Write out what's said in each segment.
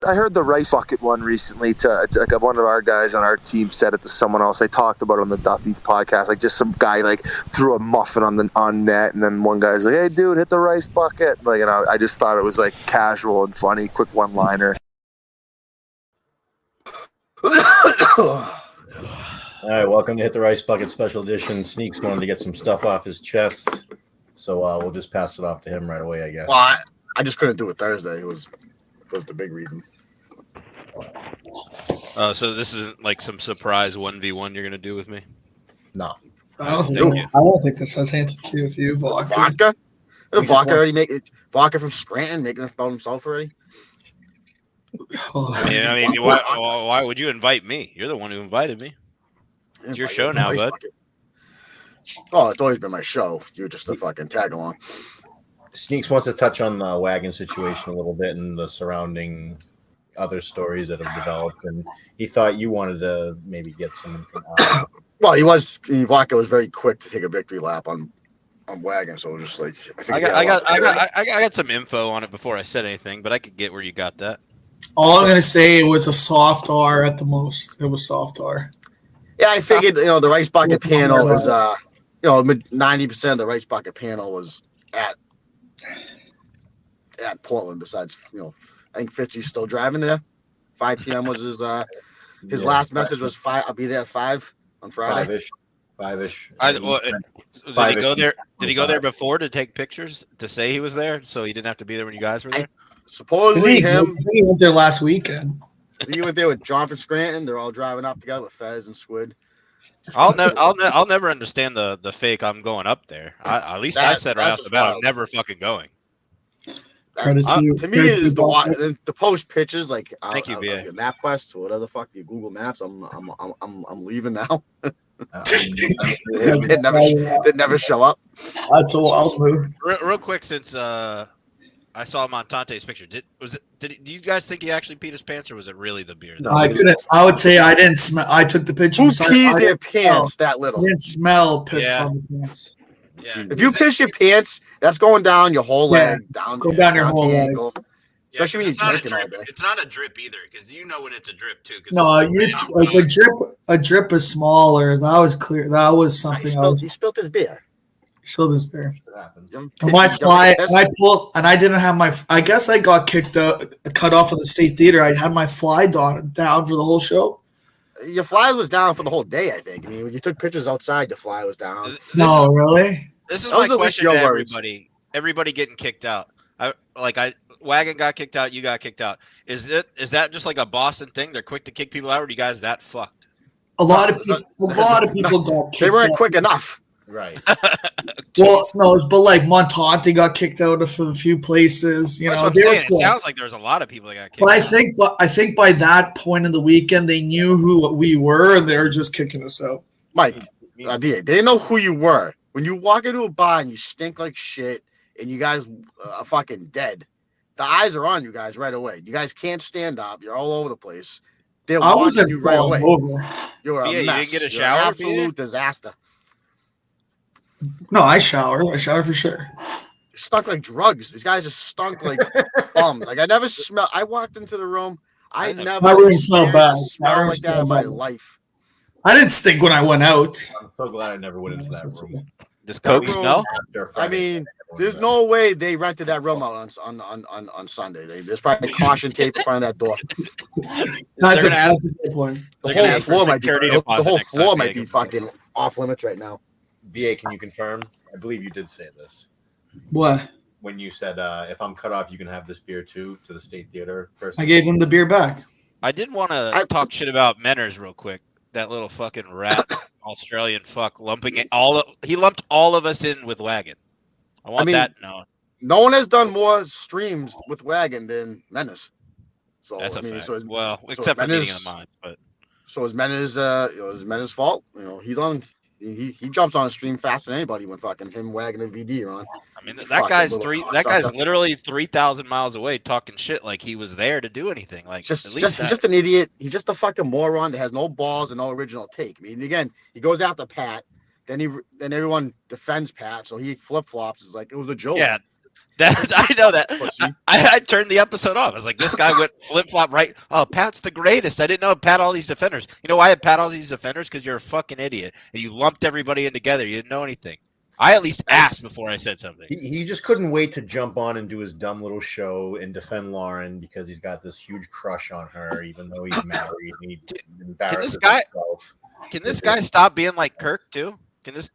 I heard the rice bucket one recently to like one of our guys on our team said it to someone else. I talked about it on the Duffy podcast. Like just some guy like threw a muffin on net, and then one guy's like, "Hey, dude, hit the rice bucket." Like, I just thought it was like casual and funny, quick one-liner. All right, welcome to Hit the Rice Bucket Special Edition. Sneaks wanted to get some stuff off his chest, so we'll just pass it off to him right away, I guess. Well, I just couldn't do it Thursday. It was the big reason. So this isn't like some surprise 1v1 you're gonna do with me? No. I don't think this has anything to do with you, Vodka. Vodka? Did Vodka already make it? Vodka from Scranton making it about himself already? I mean, why would you invite me? You're the one who invited me. It's your show now, bud. Oh, it's always been my show. You're just a fucking tag along. Sneaks wants to touch on the wagon situation a little bit and the surrounding other stories that have developed, and he thought you wanted to maybe get some information. Well, Vodka was very quick to take a victory lap on wagon, so just like I got some info on it before I said anything, but I could get where you got that. All I'm gonna say, it was a soft R at the most. It was soft R. Yeah, I figured the rice bucket panel was 90% of the rice bucket panel was at Portland. Besides, I think Fitzy's still driving there. 5 p.m. was his last message was 5. I'll be there at 5 on Friday. Five-ish. Did he go there? Did he go there before to take pictures to say he was there, so he didn't have to be there when you guys were there? Supposedly he went there last weekend. He went there with John from Scranton. They're all driving up together with Fez and Squid. I'll never understand the fake. I'm going up there. I said right off the bat, I'm never fucking going. To me, it is the post pitches like thank you, BA. MapQuest or whatever the fuck you Google Maps. I'm leaving now. It never show up. That's a wild move. Real quick, since I saw Montante's picture. Do you guys think he actually peed his pants, or was it really the beer? No, I couldn't. I would say I didn't smell. I took the picture. Who pees their pants that little? I didn't smell piss on the pants. Yeah. If you piss your pants, that's going down your whole leg, down your whole leg. Ankle. Especially when you're drinking all day. It's not a drip either, because you know when it's a drip too. No, it's like a drip. A drip is smaller. That was clear. That was something else. He spilled his beer. Spilled his beer. My fly, I pulled, and I didn't have my. I guess I got cut off of the State Theater. I had my fly down for the whole show. Your fly was down for the whole day, I think. I mean, when you took pictures outside, the fly was down. No, really. This is my question to everybody. Everybody getting kicked out. Wagon got kicked out. You got kicked out. Is that just like a Boston thing? They're quick to kick people out, or are you guys that fucked? A lot of people got kicked. They weren't quick enough. Right. Well, no, but like Montante got kicked out of a few places. That's what I'm saying. It sounds like there's a lot of people that got kicked. But I think by that point in the weekend, they knew who we were, and they were just kicking us out. Mike, they didn't know who you were. When you walk into a bar and you stink like shit, and you guys are fucking dead, the eyes are on you guys right away. You guys can't stand up. You're all over the place. They're watching you right away. You're a mess. You didn't get a shower? You're an absolute disaster. No, I shower. I shower for sure. Stunk like drugs. These guys just stunk like bums. Like I never smelled. I walked into the room. I never. My room smelled bad. Smelled like that in my life. I didn't stink when I went out. I'm so glad I never went into that room. Does Coke smell? I mean, there's no way they rented that room out on Sunday. There's probably caution tape in front of that door. That's a good point. The whole floor might be fucking off limits right now. BA, can you confirm? I believe you did say this. What? When you said, if I'm cut off, you can have this beer too, to the State Theater person. I gave him the beer back. I did want to talk shit about Menners real quick. That little fucking rat Australian fuck he lumped all of us in with Wagon. I want that known. No one has done more streams with Wagon than Menace. So that's a fact. Except for Meeting of the Minds, but so is Menace's fault? He's on. He jumps on a stream faster than anybody when fucking him, Wagon, and VD are on. I mean, that guy's literally 3,000 miles away talking shit like he was there to do anything. Like he's just an idiot. He's just a fucking moron that has no balls and no original take. I mean, again, he goes after Pat, then everyone defends Pat, so he flip flops. It's like it was a joke. Yeah, I know that. Pussy. I turned the episode off. I was like, this guy went flip flop right. Oh, Pat's the greatest. I didn't know Pat all these defenders. You know why I Pat all these defenders? Because you're a fucking idiot and you lumped everybody in together. You didn't know anything. I at least asked before I said something. He just couldn't wait to jump on and do his dumb little show and defend Lauren because he's got this huge crush on her, even though he's married. And he embarrasses himself. Can this guy stop being like Kirk too? Can this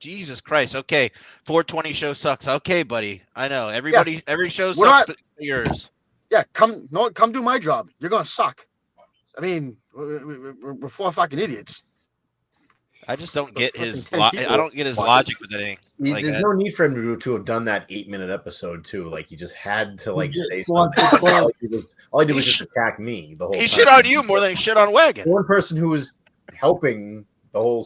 Jesus Christ? Okay, 420 show sucks. Okay, buddy, I know everybody. Every show sucks, but yours. Yeah, come do my job. You're gonna suck. I mean, we're four fucking idiots. I just don't get his. I don't get his logic with anything. There's no need for him to have done that 8-minute episode too. Like he just had to say something. All he did was just attack me the whole time. He shit on you more than he shit on Wagon. One person who was helping the whole,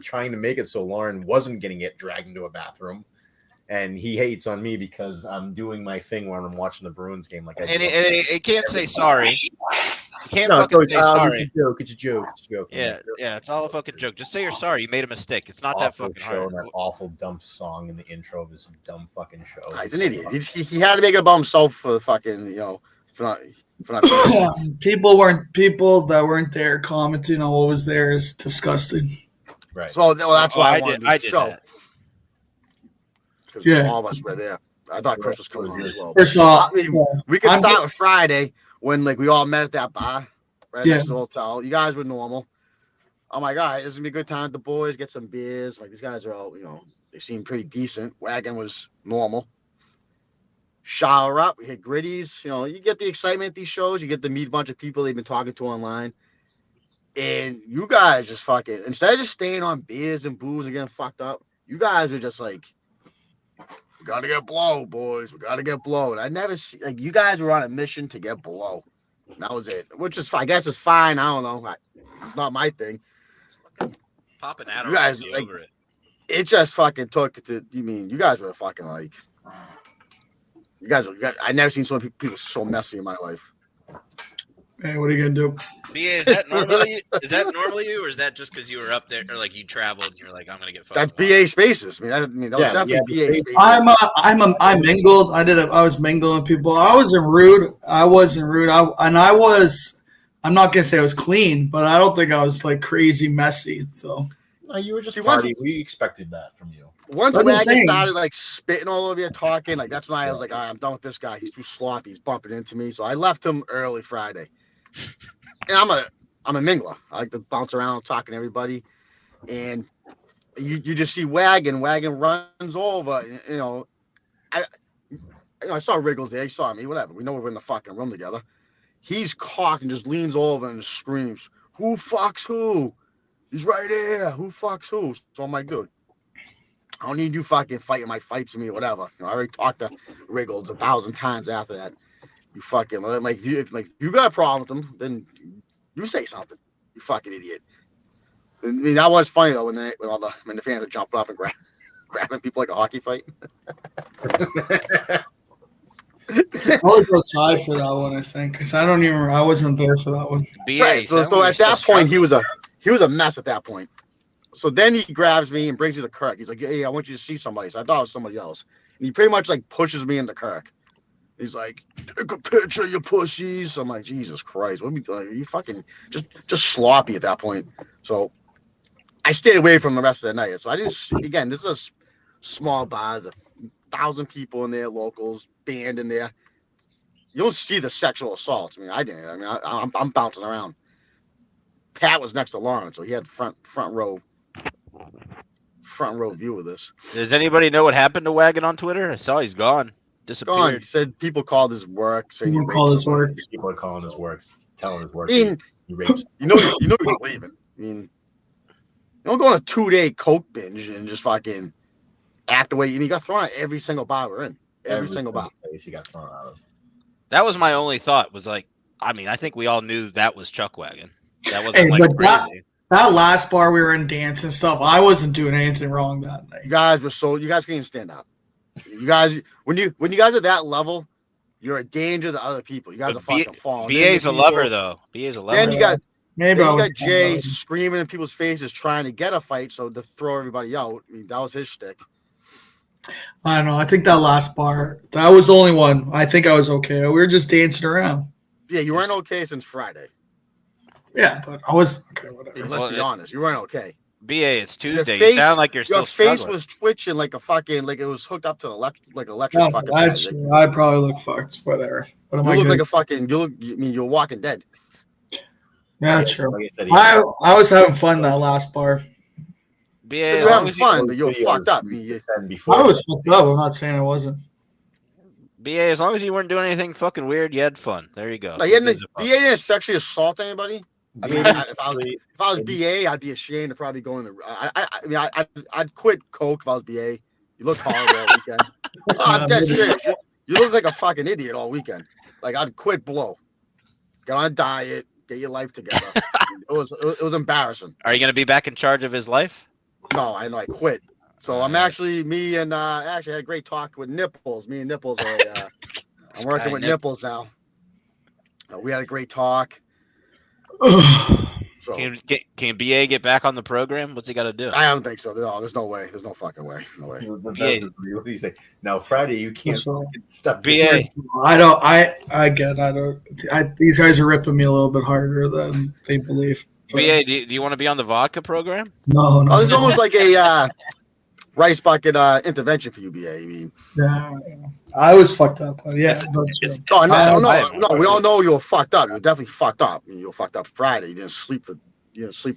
trying to make it so Lauren wasn't getting it dragged into a bathroom, and he hates on me because I'm doing my thing when I'm watching the Bruins game. And he can't say sorry. You can't fucking say sorry. It's a joke. Yeah, it's all a fucking joke. Just say you're sorry. You made a mistake. It's not that fucking hard. That awful dumb song in the intro of this dumb fucking show. He's an idiot. He had to make it about himself for the fucking for not people that weren't there commenting on what was there is disgusting. Right. So that's why I did that. Yeah, all of us were there. I thought Chris was coming here as well. We could start with Friday when we all met at that bar right next to the hotel. You guys were normal. I'm like, all right, this is gonna be a good time with the boys. Get some beers. These guys are all they seem pretty decent. Wagon was normal. Shower up. We hit Gritties. You get the excitement at these shows. You get to meet a bunch of people they've been talking to online. And you guys just fucking, instead of just staying on beers and booze and getting fucked up, you guys are just like, we got to get blow, boys. We got to get blow. And I never see, you guys were on a mission to get blow. And that was it, which is, I guess, is fine. I don't know. It's not my thing. Popping Adderall, you guys, over it. It just fucking took to, you guys were fucking I never seen so many people so messy in my life. Hey, what are you gonna do? BA, is that normally you, or is that just because you were up there, or you traveled and you're like, I'm gonna get fucked? That's BA Spaces. That was definitely BA Spaces. I mingled. I was mingling with people. I wasn't rude. I'm not gonna say I was clean, but I don't think I was crazy messy. So no, you were just party. We expected that from you. Once Wagon started spitting all over you, talking, that's when I was like, all right, I'm done with this guy. He's too sloppy. He's bumping into me. So I left him early Friday. And I'm a mingler. I like to bounce around, talking to everybody. And you just see Wagon. Wagon runs over. I saw Wriggles there. He saw me. Whatever. We know we're in the fucking room together. He's cocked and just leans over and screams, "Who fucks who? He's right here. Who fucks who?" So I'm like, dude, I don't need you fucking fighting my fights with me or whatever. I already talked to Wriggles 1,000 times after that. You fucking if you got a problem with them, then you say something. You fucking idiot. I mean, that was funny though when the fans are jumping up and grabbing people like a hockey fight. I was outside for that one, I think, because I wasn't there for that one. Right. So at that point, he was a mess at that point. So then he grabs me and brings me to Kirk. He's like, "Hey, I want you to see somebody." So I thought it was somebody else. And he pretty much pushes me into Kirk. He's like, "Take a picture, you pussies." I'm like, Jesus Christ, what are you fucking just sloppy at that point? So I stayed away from the rest of the night. So I didn't. Again, this is a small bar. There's 1,000 people in there, locals, band in there. You don't see the sexual assaults. I mean, I didn't. I mean, I'm bouncing around. Pat was next to Lauren, so he had front row view of this. Does anybody know what happened to Wagon on Twitter? I saw he's gone. Disappeared. Gone. He said people called his work. People are calling his work, telling his work. I mean, he rapes. You know he's leaving. I mean, you don't go on a 2-day coke binge and just fucking act the way you got thrown out every single bar we're in. Every single bar. Place he got thrown out of. That was my only thought. I think we all knew that was Chuck Wagon. That wasn't crazy. That last bar we were in dance and stuff, I wasn't doing anything wrong that night. You guys can't even stand up. You guys, when you guys are that level, you're a danger to other people. You guys are fucking falling. BA's a lover though. BA's a lover. Then you got maybe you got Jay screaming in people's faces trying to get a fight, so to throw everybody out. I mean, that was his shtick. I don't know. I think that last bar, that was the only one. I think I was okay. We were just dancing around. Yeah, you weren't okay since Friday. Yeah, but I was okay. Whatever. Let's be honest, you weren't okay. BA, it's Tuesday. Face, you sound like you're still face struggling. was twitching like a fucking like it was hooked up to electric No, fucking. I probably look fucked. Whatever. What am you I look good? like a fucking. You look. I mean, you're Walking Dead. Yeah, true. Like I said, I was having fun that last bar. BA, You're having fun, but you're fucked up. I was fucked up. I'm not saying I wasn't. BA, as long as you weren't doing anything fucking weird, you had fun. There you go. No, BA didn't sexually assault anybody. I mean, if I was BA, I'd be ashamed to probably go in the. I'd quit coke if I was BA. You look horrible all weekend. Oh, I'm dead serious. You look like a fucking idiot all weekend. Like I'd quit blow. Get on a diet. Get your life together. It was embarrassing. Are you going to be back in charge of his life? No, I quit. So I'm actually I had a great talk with Nipples. Me and Nipples are. I'm working with Nipples now. We had a great talk. So, can BA get back on the program? What's he got to do? I don't think so. No, there's no way. There's no fucking way. No way. What do you say? Now Friday you can't stop. BA. These guys are ripping me a little bit harder than they believe. BA, do you want to be on the vodka program? No. Oh, it's almost like a rice bucket intervention for you, BA. I mean, yeah, I was fucked up, but yeah. no. We all know you were fucked up. You were definitely fucked up. You were fucked up Friday. You didn't sleep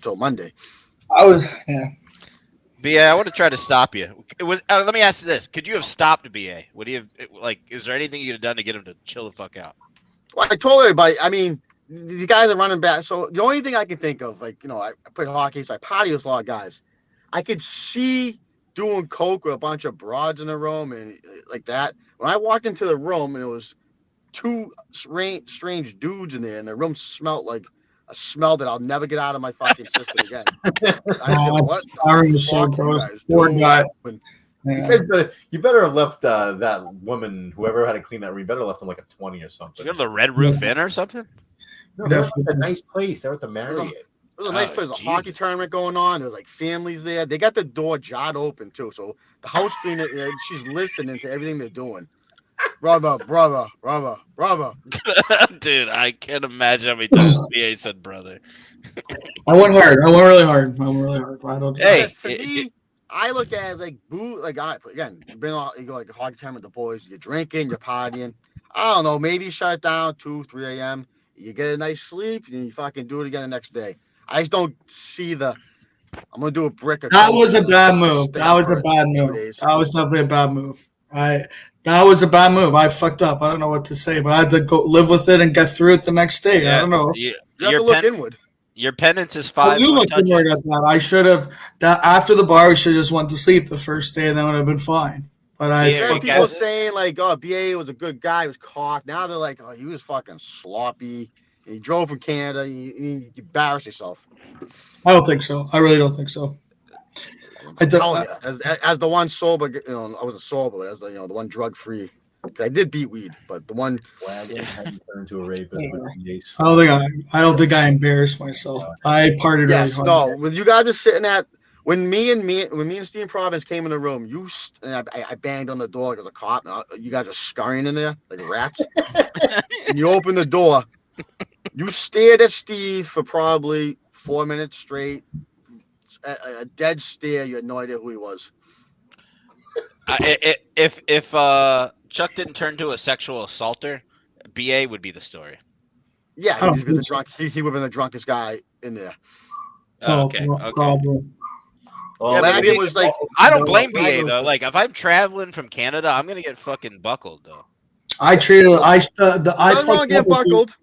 till Monday. I was, yeah. BA, I want to try to stop you. It was. Let me ask you this: could you have stopped BA? Would he have? Is there anything you'd have done to get him to chill the fuck out? Well, I told everybody. I mean, the guys are running back. So the only thing I can think of, I played hockey, so I party with a lot of guys. I could see doing coke with a bunch of broads in the room and like that. When I walked into the room and it was two strange dudes in there, and the room smelled like a smell that I'll never get out of my fucking system again. I said, "What? So gross. Poor guy." You better have left that woman, whoever had to clean that room. You better have left them like a 20 or something. You go to the Red Roof Inn or something? No, that's a nice place. They're at the Marriott. It was a nice place. There's a hockey tournament going on. There's like families there. They got the door jarred open too. So the house cleaner, she's listening to everything they're doing. Brother. Dude, I can't imagine how many times BA said brother. I went hard. I went really hard. I don't. Hey, for me, I look at it as like boo. Like again, you go like a hockey tournament with the boys. You're drinking, you're partying. I don't know. Maybe you shut it down 2-3 a.m. You get a nice sleep, and you fucking do it again the next day. I just don't see the. I'm gonna do a brick. That was a bad move. That was a bad move. That was definitely a bad move. That was a bad move. I fucked up. I don't know what to say, but I had to go live with it and get through it the next day. Yeah, I don't know. You have to look inward. Your penance is 5. You look inward at that. I should have. That after the bar, we should have just went to sleep the first day, and then would have been fine. But people saying like, "Oh, BA was a good guy. He was cocked." Now they're like, "Oh, he was fucking sloppy. He drove from Canada. You embarrassed yourself." I don't think so. I really don't think so. As the one sober, I wasn't sober, but as the one drug free. I did beat weed, but the one Wagon hadn't turned into a rapist. I don't think I embarrassed myself. I partied really hard. No, when you guys are sitting at when me and Steve Providence came in the room, I banged on the door because a cop. You guys are scurrying in there like rats, and you open the door. You stared at Steve for probably 4 minutes straight. A dead stare. You had no idea who he was. If Chuck didn't turn to a sexual assaulter, BA would be the story. Yeah, he would have been the drunkest guy in there. Okay. Problem. Well, it was like I don't blame BA though. Like if I'm traveling from Canada, I'm gonna get fucking buckled though. I get buckled.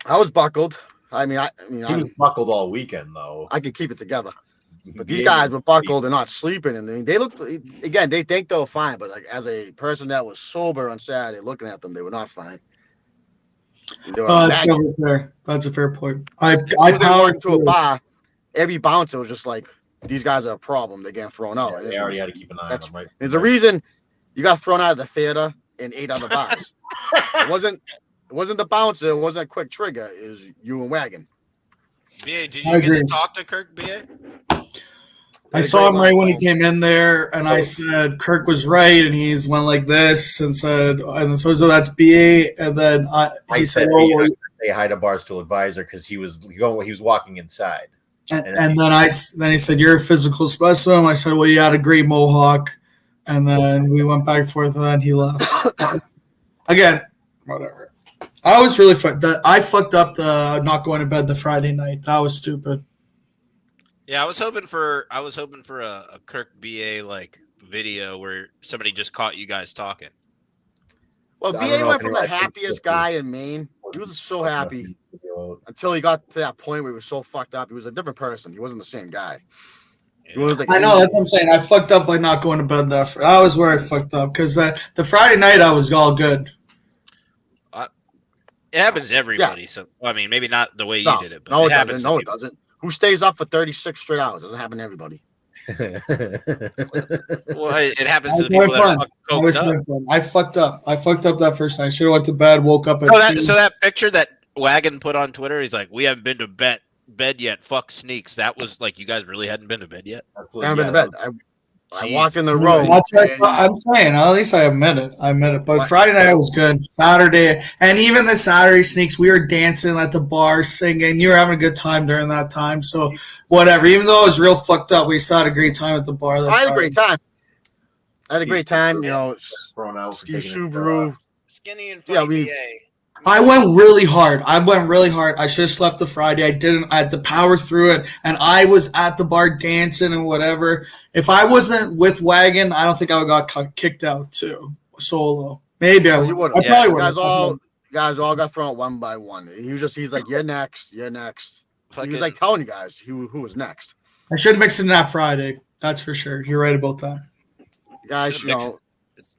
I was buckled. I mean, he was buckled all weekend though. I could keep it together. But these guys were buckled and not sleeping, and they looked again. They think they were fine, but like as a person that was sober on Saturday, looking at them, they were not fine. That's a fair point. I powered to a bar. Every bouncer was just like, "These guys are a problem. They're getting thrown out." Yeah, they already had to keep an eye on them, right? There's a reason you got thrown out of the theater in 8 other bars. It wasn't the bouncer. It wasn't a quick trigger. It was you and Wagon. BA, did you get to talk to Kirk, BA? I saw him right when he came in there, and I said Kirk was right, and he's went like this and said, and so that's BA, and then he said, "Oh, say hi to Barstool Advisor," because he was walking inside, and then he said, "You're a physical specimen." I said, "Well, you had a great mohawk," and then we went back and forth, and then he left. Again, whatever. I was really I fucked up the not going to bed the Friday night. That was stupid. Yeah, I was hoping for a Kirk BA like video where somebody just caught you guys talking. Well, BA went from the happiest guy in Maine. He was so happy until he got to that point where he was so fucked up. He was a different person. He wasn't the same guy. He was like, I know, that's what I'm saying. I fucked up by not going to bed that. That was where I fucked up because the Friday night I was all good. It happens to everybody. Yeah. So I mean, maybe not the way you did it, but no, it happens. No, it doesn't. Who stays up for 36 straight hours? It doesn't happen to everybody. Well, it happens to the people that are fucking coked up. I fucked up. I fucked up that first night. Should have went to bed, woke up at 2. So that picture that Wagon put on Twitter, he's like, "We haven't been to bed yet. Fuck Sneaks." That was like, you guys really hadn't been to bed yet? I haven't been to bed. I walked in the room. I'm saying, at least I admit it. But Friday night was good. Saturday, and even the Saturday Sneaks, we were dancing at the bar, singing. You were having a good time during that time. So whatever. Even though it was real fucked up, we still had a great time at the bar. I had a great time. You know, Steve Subaru. Skinny and funny BA. I went really hard. I should have slept the Friday. I didn't. I had to power through it, and I was at the bar dancing and whatever. If I wasn't with Wagon, I don't think I would have got kicked out too. Solo. Maybe I would. I probably would. Guys all got thrown out one by one. He's like, "You're next. You're next." He was like telling you guys who was next. I should mix it in that Friday. That's for sure. You're right about that. You guys,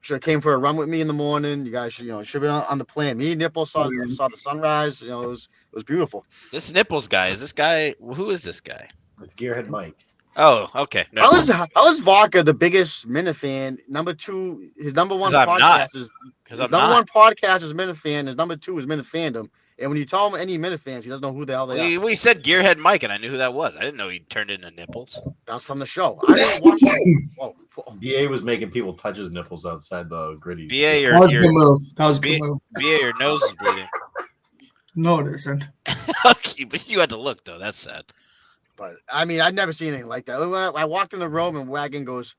should have came for a run with me in the morning. You guys should have been on the plane. Me and Nipples saw the sunrise. It was beautiful. This Nipples guy, who is this guy? It's Gearhead Mike. Oh, okay. No. How is Vodka the biggest Minifan? Number 2, his number one podcast is one podcast is Minifan. His number 2 is Minifandom. And when you tell him any Minifans, he doesn't know who the hell they are. We said Gearhead Mike, and I knew who that was. I didn't know he turned into Nipples. That's from the show. I didn't watch it. Whoa. BA was making people touch his nipples outside the gritty. That was a good move. BA, your nose is bleeding. No, it isn't. Okay, but you had to look, though. That's sad. But, I mean, I've never seen anything like that. I walked in the room, and Wagon goes,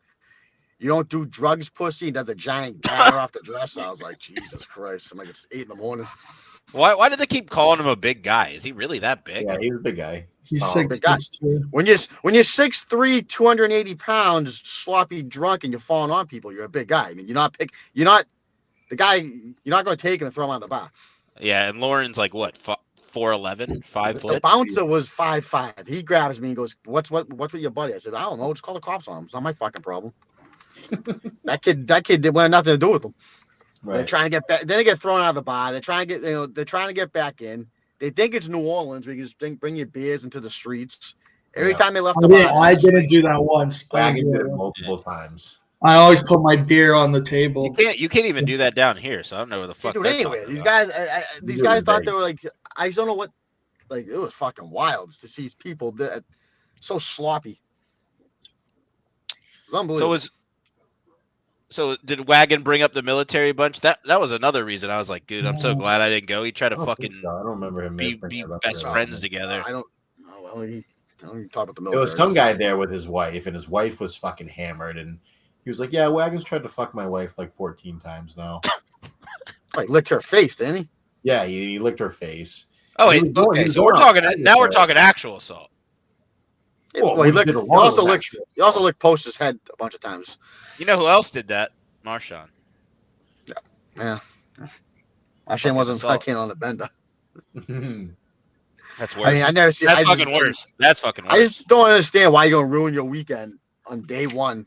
"You don't do drugs, pussy?" He does a giant banner off the dress. I was like, Jesus Christ. I'm like, it's 8 in the morning. Why did they keep calling him a big guy? Is he really that big? Yeah, he's a big guy. He's 6'2". When you're 6'3", 280 pounds, sloppy drunk, and you're falling on people, you're a big guy. I mean, you're not going to take him and throw him on the bar. Yeah, and Lauren's like what, 4'11", 5 foot. The bouncer was 5'5". He grabs me and goes, "What's with your buddy?" I said, "I don't know. Just call the cops on him. It's not my fucking problem." that kid wanted nothing to do with him. Right. They're trying to get back. Then they get thrown out of the bar. They're trying to get back in. They think it's New Orleans. We can just bring your beers into the streets. Every time they left the bar. I didn't do that once. I did it multiple times. I always put my beer on the table. You can't even do that down here, so I don't know where the fuck. Anyway, these guys thought they were like, I don't know what, like, it was fucking wild to see these people that so sloppy. It was unbelievable. So did Wagon bring up the military bunch? That was another reason I was like, dude, I'm so glad I didn't go. He tried to fucking I don't remember him be best friends together. I don't know. Well, he talk about the military. There was some guy there with his wife, and his wife was fucking hammered, and he was like, "Yeah, Wagon's tried to fuck my wife like 14 times now." Like licked her face, didn't he? Yeah, he licked her face. Oh, okay. So we're talking actual assault. Well, he also licked Post's head a bunch of times. You know who else did that? Marshawn. Yeah. Marshawn wasn't fucking on the bender. That's worse. I mean, I never see. That's fucking worse. That's fucking worse. I just don't understand why you're gonna ruin your weekend on day one.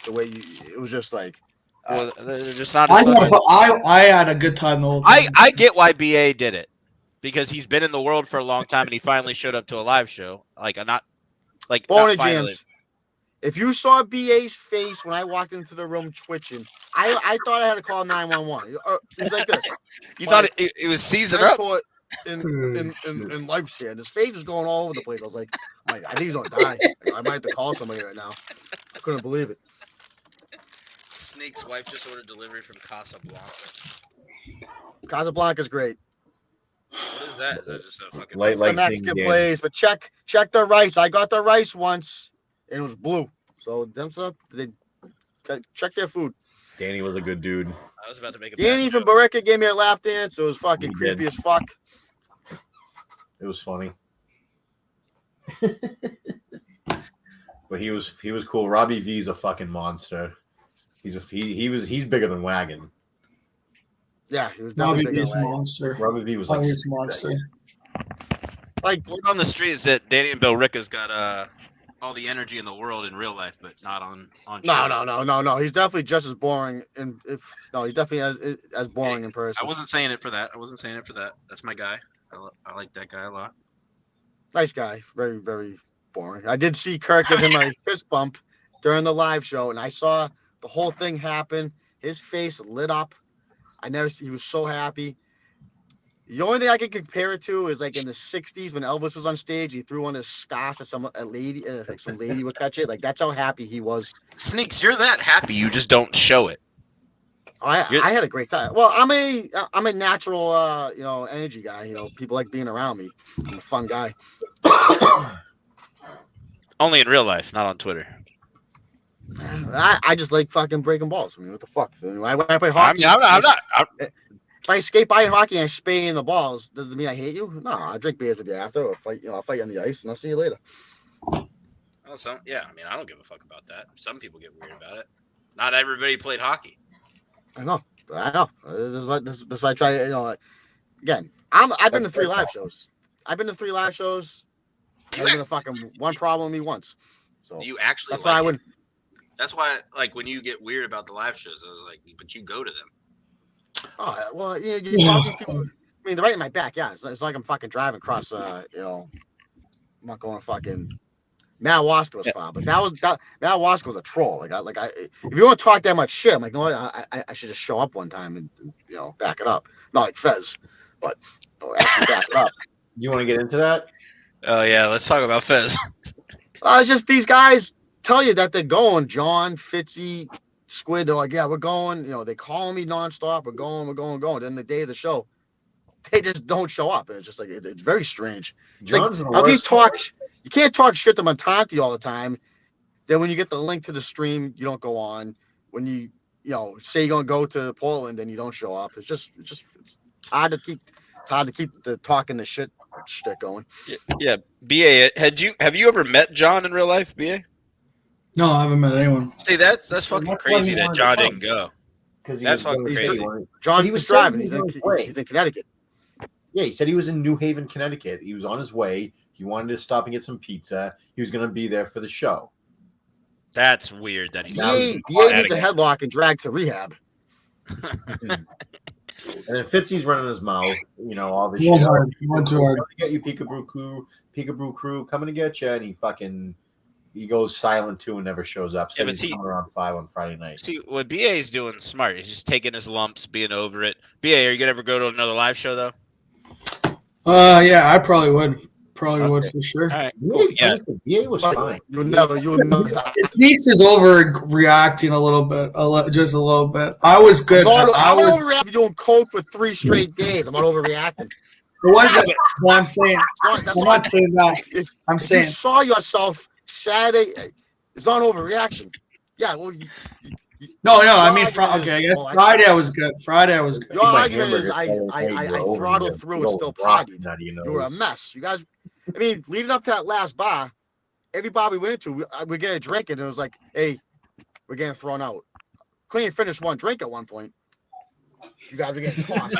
The way it was just like. Well, they're just not. I had a good time the whole time. I get why BA did it, because he's been in the world for a long time and he finally showed up to a live show. James. If you saw BA's face when I walked into the room twitching, I thought I had to call 911. It was like this. You thought it was seasoned up? in life here. And his face was going all over the place. I was like, I think he's gonna die. I might have to call somebody right now. I couldn't believe it. Sneak's wife just ordered delivery from Casablanca. Casablanca's great. What is that? Is that just a fucking Like- It's a Mexican place, but check the rice. I got the rice once, and it was blue. So them stuff, they check their food. Danny was a good dude. I was about to make a Danny bad from joke. Barica gave me a lap dance. It was fucking He creepy did. as fuck. It was funny. But he was cool. Robbie V's a fucking monster. He's bigger than Wagon. Yeah, he was Bobby definitely big V's a on that. monster. Robbie V was like Bobby V's a monster. Like, Word on the street is that Danny and Bill Ricka's got all the energy in the world in real life, but not on show. no. He's definitely just as boring. He's definitely as boring in person. I wasn't saying it for that. That's my guy. I like that guy a lot. Nice guy. Very, very boring. I did see Kirk give him a fist bump during the live show, and I saw the whole thing happen. His face lit up. He was so happy. The only thing I can compare it to is like in the 60s when Elvis was on stage, he threw on his scarf at some lady would catch it. Like, that's how happy he was. Sneaks, you're that happy, you just don't show it. I had a great time. Well, I'm a natural energy guy. People like being around me. I'm a fun guy. Only in real life, not on Twitter. I just like fucking breaking balls. I mean, what the fuck? When I play hockey, I'm not. if I skate by in hockey and I spay in the balls, does it mean I hate you? No, I drink beers with you after, or fight. I'll fight you on the ice, and I'll see you later. Oh, I don't give a fuck about that. Some people get weird about it. Not everybody played hockey. I know. This is what I try. Again, I've been to 3 live shows. There's been a fucking one problem with me once. So Do you actually that's why I like it? wouldn't. That's why, like, when you get weird about the live shows, I was like, but you go to them. Oh well, you're talking to people. I mean, they're right in my back. Yeah, it's like I'm fucking driving across. I'm not going to fucking. Madawaska was fine, but Madawaska was a troll. If you want to talk that much shit, I'm like, you know what? I should just show up one time and back it up. Not like Fez, but actually back it up. You want to get into that? Oh yeah, let's talk about Fez. It's just these guys tell you that they're going. John, Fitzy, Squid, they're like, yeah, we're going. They call me nonstop. We're going. Then the day of the show, they just don't show up. It's just like it's very strange. It's John's like, the how can you worst. talk? You can't talk shit to Montanti all the time. Then when you get the link to the stream, you don't go on. When you say you're gonna go to Portland and you don't show up, it's hard to keep. It's hard to keep the talking the shit going. Yeah, BA. Have you ever met John in real life, BA? No, I haven't met anyone. See, that's fucking That's why crazy he that wanted John to didn't go. Because That's fucking crazy. John, He was driving. saying he was on his way. He's in Connecticut. Yeah, he said he was in New Haven, Connecticut. He was on his way. He wanted to stop and get some pizza. He was going to be there for the show. That's weird that he's DA needs a Connecticut. headlock and drag to rehab. And then Fitzy's running his mouth, all this He went shit. hard. He went too hard. Coming to get you, Peekaboo Crew, coming to get you. And he goes silent too and never shows up. So Yeah, but he's see- coming around 5 on Friday night. See, what BA is doing smart. He's just taking his lumps, being over it. BA, are you gonna ever go to another live show though? Yeah, I probably would. Probably would Okay. for sure. All right, cool. Yeah, DA was fine. You'll never. Sneaks is overreacting a little bit, just a little bit. I was good. I'm overreacting. Doing coke for 3 straight days. I'm not overreacting. It wasn't. Well, I'm saying. That's I'm why not saying that. if I'm you saying. saw yourself Saturday, it's not overreaction. Yeah, well, No. I mean, Your okay. I guess argument is- Friday I was good. Friday I was good. your My argument is hamburger I fell over throttled your- through your and still rock partied. nut of your You were a nose. mess. You guys, I mean, leading up to that last bar, every bar we went into, we get a drink and it was like, hey, we're getting thrown out. Couldn't even finish one drink at one point. You guys were getting tossed.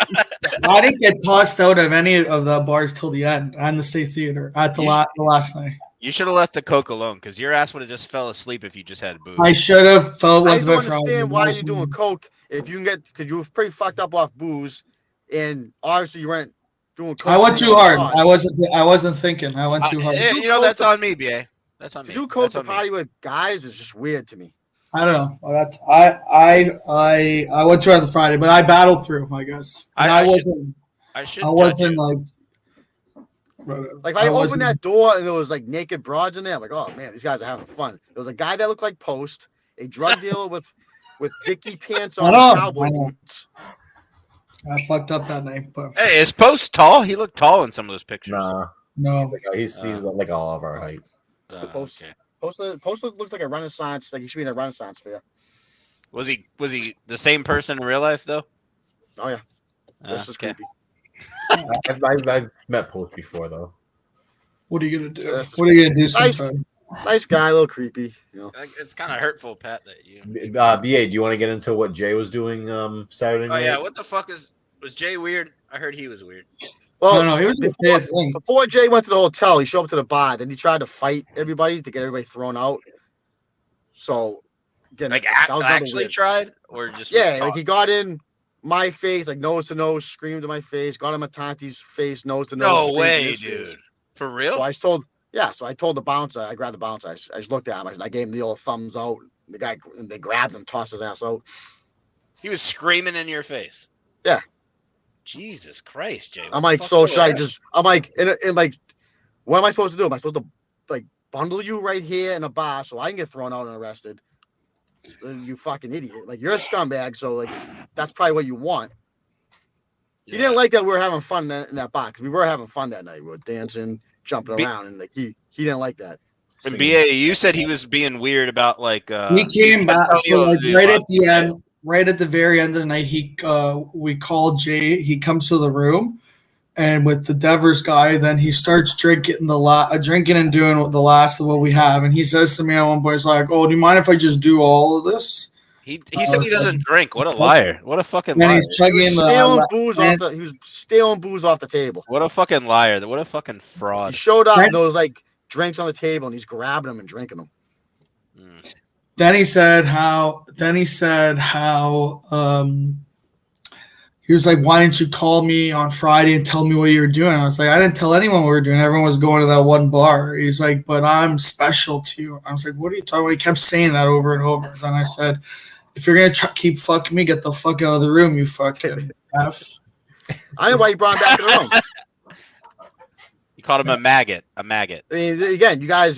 I didn't get tossed out of any of the bars till the end on the State Theater at the last night. you should have left the coke alone because your ass would have just fell asleep if you just had booze. I should have felt I once don't before. understand why you're doing coke if you can get, because you were pretty fucked up off booze, and obviously you weren't doing coke. I went too hard. Odds. I wasn't thinking. I went too hard. That's on me, BA. That's on To me. do coke That's to on me. party with guys is just weird to me. I don't know. That's I went too hard the Friday, but I battled through. I guess. And I I should wasn't judge you. like But, Like if I opened wasn't- that door and there was like naked broads in there, I'm like, oh man, these guys are having fun. There was a guy that looked like Post, a drug dealer with Dickie pants on, I and know, cowboy I know. boots. I fucked up that night, but Hey, is Post tall? He looked tall in some of those pictures. Nah, no. he's like all of our height. Post. Okay. Post looks like a Renaissance, like he should be in a Renaissance fair. Was he the same person in real life though? Oh yeah, this is Okay. creepy. I've met Post before though. What are you gonna do? Yes. What are you gonna do Nice. sometime? Nice guy, a little creepy. You know. Like, it's kind of hurtful, Pat, that you. BA, do you want to get into what Jay was doing Saturday Oh night? yeah, what the fuck was Jay weird? I heard he was weird. Well, No, he was a before, bad thing. before Jay went to the hotel, he showed up to the bar. Then he tried to fight everybody to get everybody thrown out. So, again, Like that was another actually weird. tried or just was Yeah, like talking? he got in my face, like nose to nose, screamed in my face. Got him at Tanti's face, nose to nose. No screamed in way, his face. dude. For real? So I told the bouncer. I grabbed the bouncer. I just looked at him. I gave him the old thumbs out. The guy, they grabbed him, tossed his ass out. He was screaming in your face. Yeah. Jesus Christ, Jay. I'm like, so should I just? I'm like, and like, what am I supposed to do? Am I supposed to like bundle you right here in a bar so I can get thrown out and arrested? You fucking idiot! Like you're a scumbag. So like, that's probably what you want. He didn't like that we were having fun in that bar because we were having fun that night. We were dancing, jumping around, and like he didn't like that. And BA, you said he was being weird about like. He came back tell so like you right about at the end, right at the very end of the night. We called Jay. He comes to the room, and with the Devers guy, then he starts drinking drinking and doing the last of what we have. And he says to me at one point, "He's like, oh, do you mind if I just do all of this?" He said he doesn't drink. What a liar! What a fucking And liar! he's chugging He was stealing booze off the table. What a fucking liar! What a fucking He fraud! showed up. Right. And there was like drinks on the table, and he's grabbing them and drinking them. Mm. Then he said how he was like, why didn't you call me on Friday and tell me what you were doing? I was like, I didn't tell anyone what we were doing. Everyone was going to that one bar. He's like, but I'm special to you. I was like, what are you talking about? He kept saying that over and over. Then I said, if you're going to keep fucking me, get the fuck out of the room, you fucking F. I know why you brought him back in the room. He called him a maggot. A maggot. I mean, again, you guys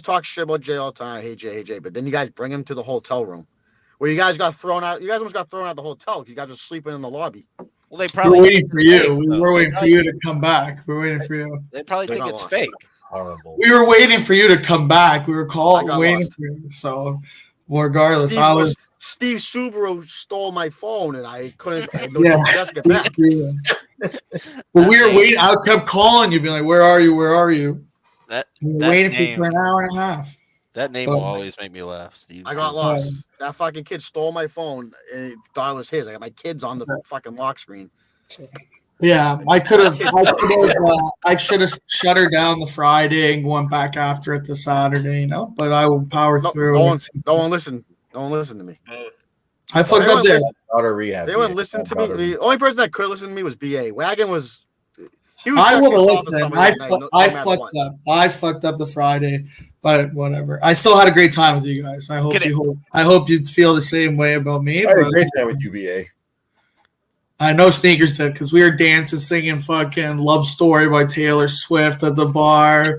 talk shit about Jay all the time. Hey Jay, but then you guys bring him to the hotel room where you guys got thrown out. You guys almost got thrown out of the hotel because you guys were sleeping in the lobby. Well, they We probably were waiting for you. We though. were waiting for you to come back. We were waiting for you. They probably They think got it's lost. fake. Horrible. We were waiting for you to come back. We were I got waiting lost. for you. So, regardless, Steve Subaru stole my phone and I couldn't. I had no Yeah. chance to get back. But we were waiting. I kept calling you, being like, "Where are you? Where are you?" That We were that waiting for you name- for an hour and a half. That name will always make me laugh, Steve. I got lost. That fucking kid stole my phone and he thought it was his. I got my kids on the fucking lock screen. Yeah, I could have. I should have shut her down the Friday and went back after it the Saturday. You know, but I will power No, through. no one listened. No one listened to me. Both. I fucked Anyone up there. listen- Daughter rehab. Anyone listened to me? The only person that could listen to me was BA. Wagon was. He was I would have sexually assaulting listened. somebody I that night, no I matter fucked what. up. I fucked up the Friday, but whatever. I still had a great time with you guys. I hope Get it. I hope you feel the same way about me. I had a But great time with UBA. I know Sneakers did because we were dancing, singing fucking "Love Story" by Taylor Swift at the bar.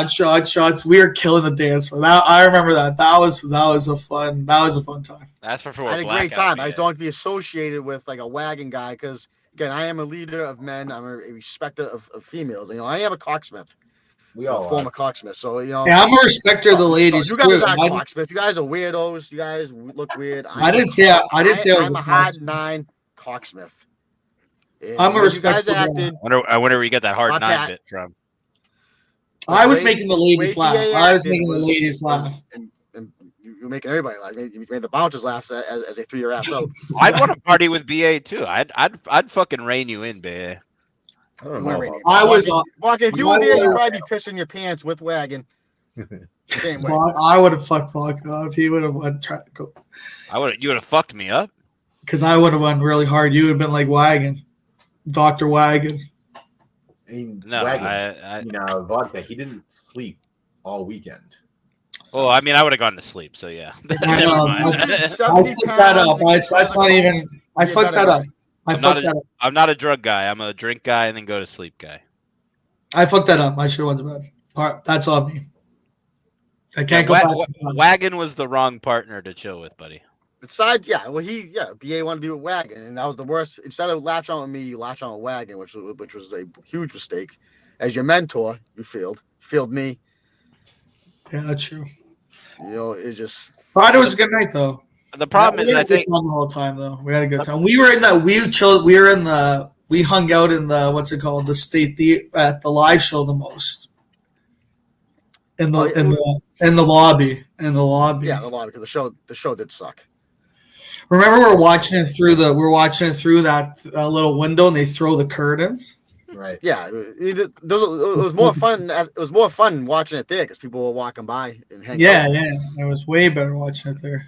Shots. We were killing the dance floor. That I remember that. That was a fun time. That's for I had a great blackout, time. I yeah. just don't want to be associated with like a wagon guy because again, I am a leader of men. I'm a respecter of females. You know, I am a cocksmith, We a all former are. cocksmith. So you know, Yeah, I'm a respecter of the ladies. you guys too. are I, cocksmith. You guys are weirdos. You guys look weird. I didn't say I was I'm a a hard cocksmith. 9 cocksmith. And I'm a when you guys respectful guy. acted. I wonder where you get that hard My 9 Pat. bit from. I was way- making the ladies way laugh. PA I was acted making the was- ladies was- laugh. And you're making everybody laugh. You made the bouncers laugh as they threw your ass out. I'd want to party with BA too. I'd fucking rein you in, BA. I don't You weren't know. ready. I was Walking, if you were there, you'd probably be pissing your pants with wagon. Same way. I would have fucked Falk up. He would have tried to go You would have fucked me up. because I would have won really hard. You would have been like Wagon, Dr. Wagon. I mean, No, Wagon, vodka. He didn't sleep all weekend. well, I mean, I would have gone to sleep. So yeah. I Never know. mind. I fucked that up. That's not even. I fucked that up. I I'm not fucked that up I'm not a drug guy. I'm a drink guy and then go to sleep guy. I fucked that up. I should have went to bed. That's on me. I can't go back. Wagon was the wrong partner to chill with, buddy. Besides, BA wanted to be with Wagon, and that was the worst. Instead of latch on with me, you latch on with Wagon, which was a huge mistake. As your mentor, you failed me. Yeah, that's true. You know, it just. Friday was a good night though. The problem is, I think the whole time though we had a good time. We were in the we hung out in the what's it called, the State at the live show the most. In the lobby. Yeah, the lobby, because the show did suck. Remember, we're watching it through that little window, and they throw the curtains. Right. Yeah, it was more fun. It was more fun watching it there because people were walking by and hanging out. Yeah, it was way better watching it there.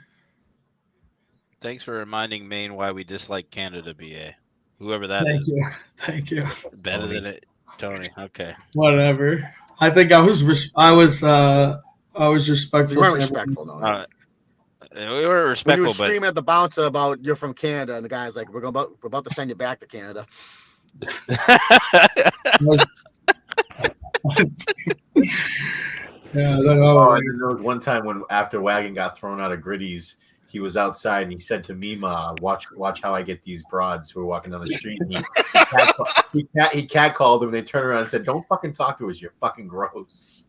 Thanks for reminding Maine why we dislike Canada, BA. Whoever that is. Thank you. Better than it, Tony. Okay. Whatever. I think I was respectful. We weren't respectful, though. We were respectful, when you were screaming at the bouncer about you're from Canada, and the guy's like, "We're about to send you back to Canada." Yeah. There was one time when after Wagon got thrown out of Gritty's, he was outside and he said to Mima, "Watch how I get these broads who are walking down the street." And he catcalled them. And they turned around and said, "Don't fucking talk to us. You're fucking gross."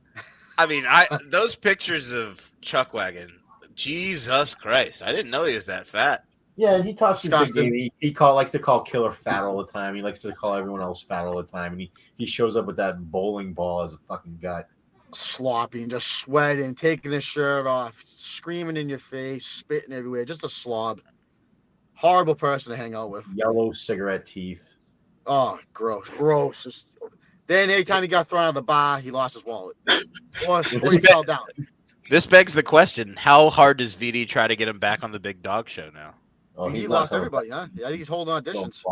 I mean, those pictures of Chuck Wagon, Jesus Christ! I didn't know he was that fat. Yeah, and he talks to me. He likes to call Killer fat all the time. He likes to call everyone else fat all the time. And he shows up with that bowling ball as a fucking gut. Sloppy and just sweating, taking his shirt off, screaming in your face, spitting everywhere. Just a slob. Horrible person to hang out with. Yellow cigarette teeth. Oh, gross. Then anytime he got thrown out of the bar, he lost his wallet. Or he fell down. This begs the question: how hard does VD try to get him back on the Big Dog Show now? Oh, he lost everybody, huh? Yeah, I think he's holding auditions.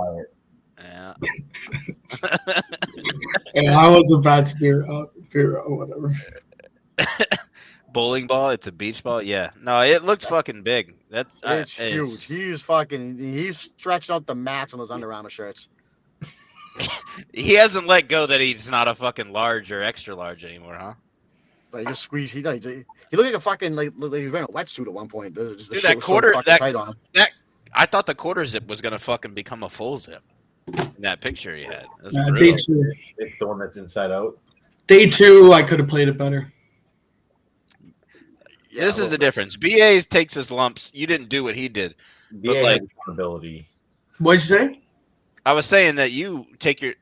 Yeah. Yeah, I was about to beer or whatever. Bowling ball? It's a beach ball? Yeah. No, it looked fucking big. It's huge. He's stretched out the max on those Under Armour shirts. He hasn't let go that he's not a fucking large or extra large anymore, huh? Like just squeeze. He looked like a fucking like he was wearing a wetsuit at one point. Dude, that quarter tight on him. I thought the quarter zip was gonna fucking become a full zip. In that picture he had. Day 2. It's the one that's inside out. Day 2, I could have played it better. Yeah, this is the difference. BA takes his lumps. You didn't do what he did. BA has accountability. What'd you say? I was saying that you take you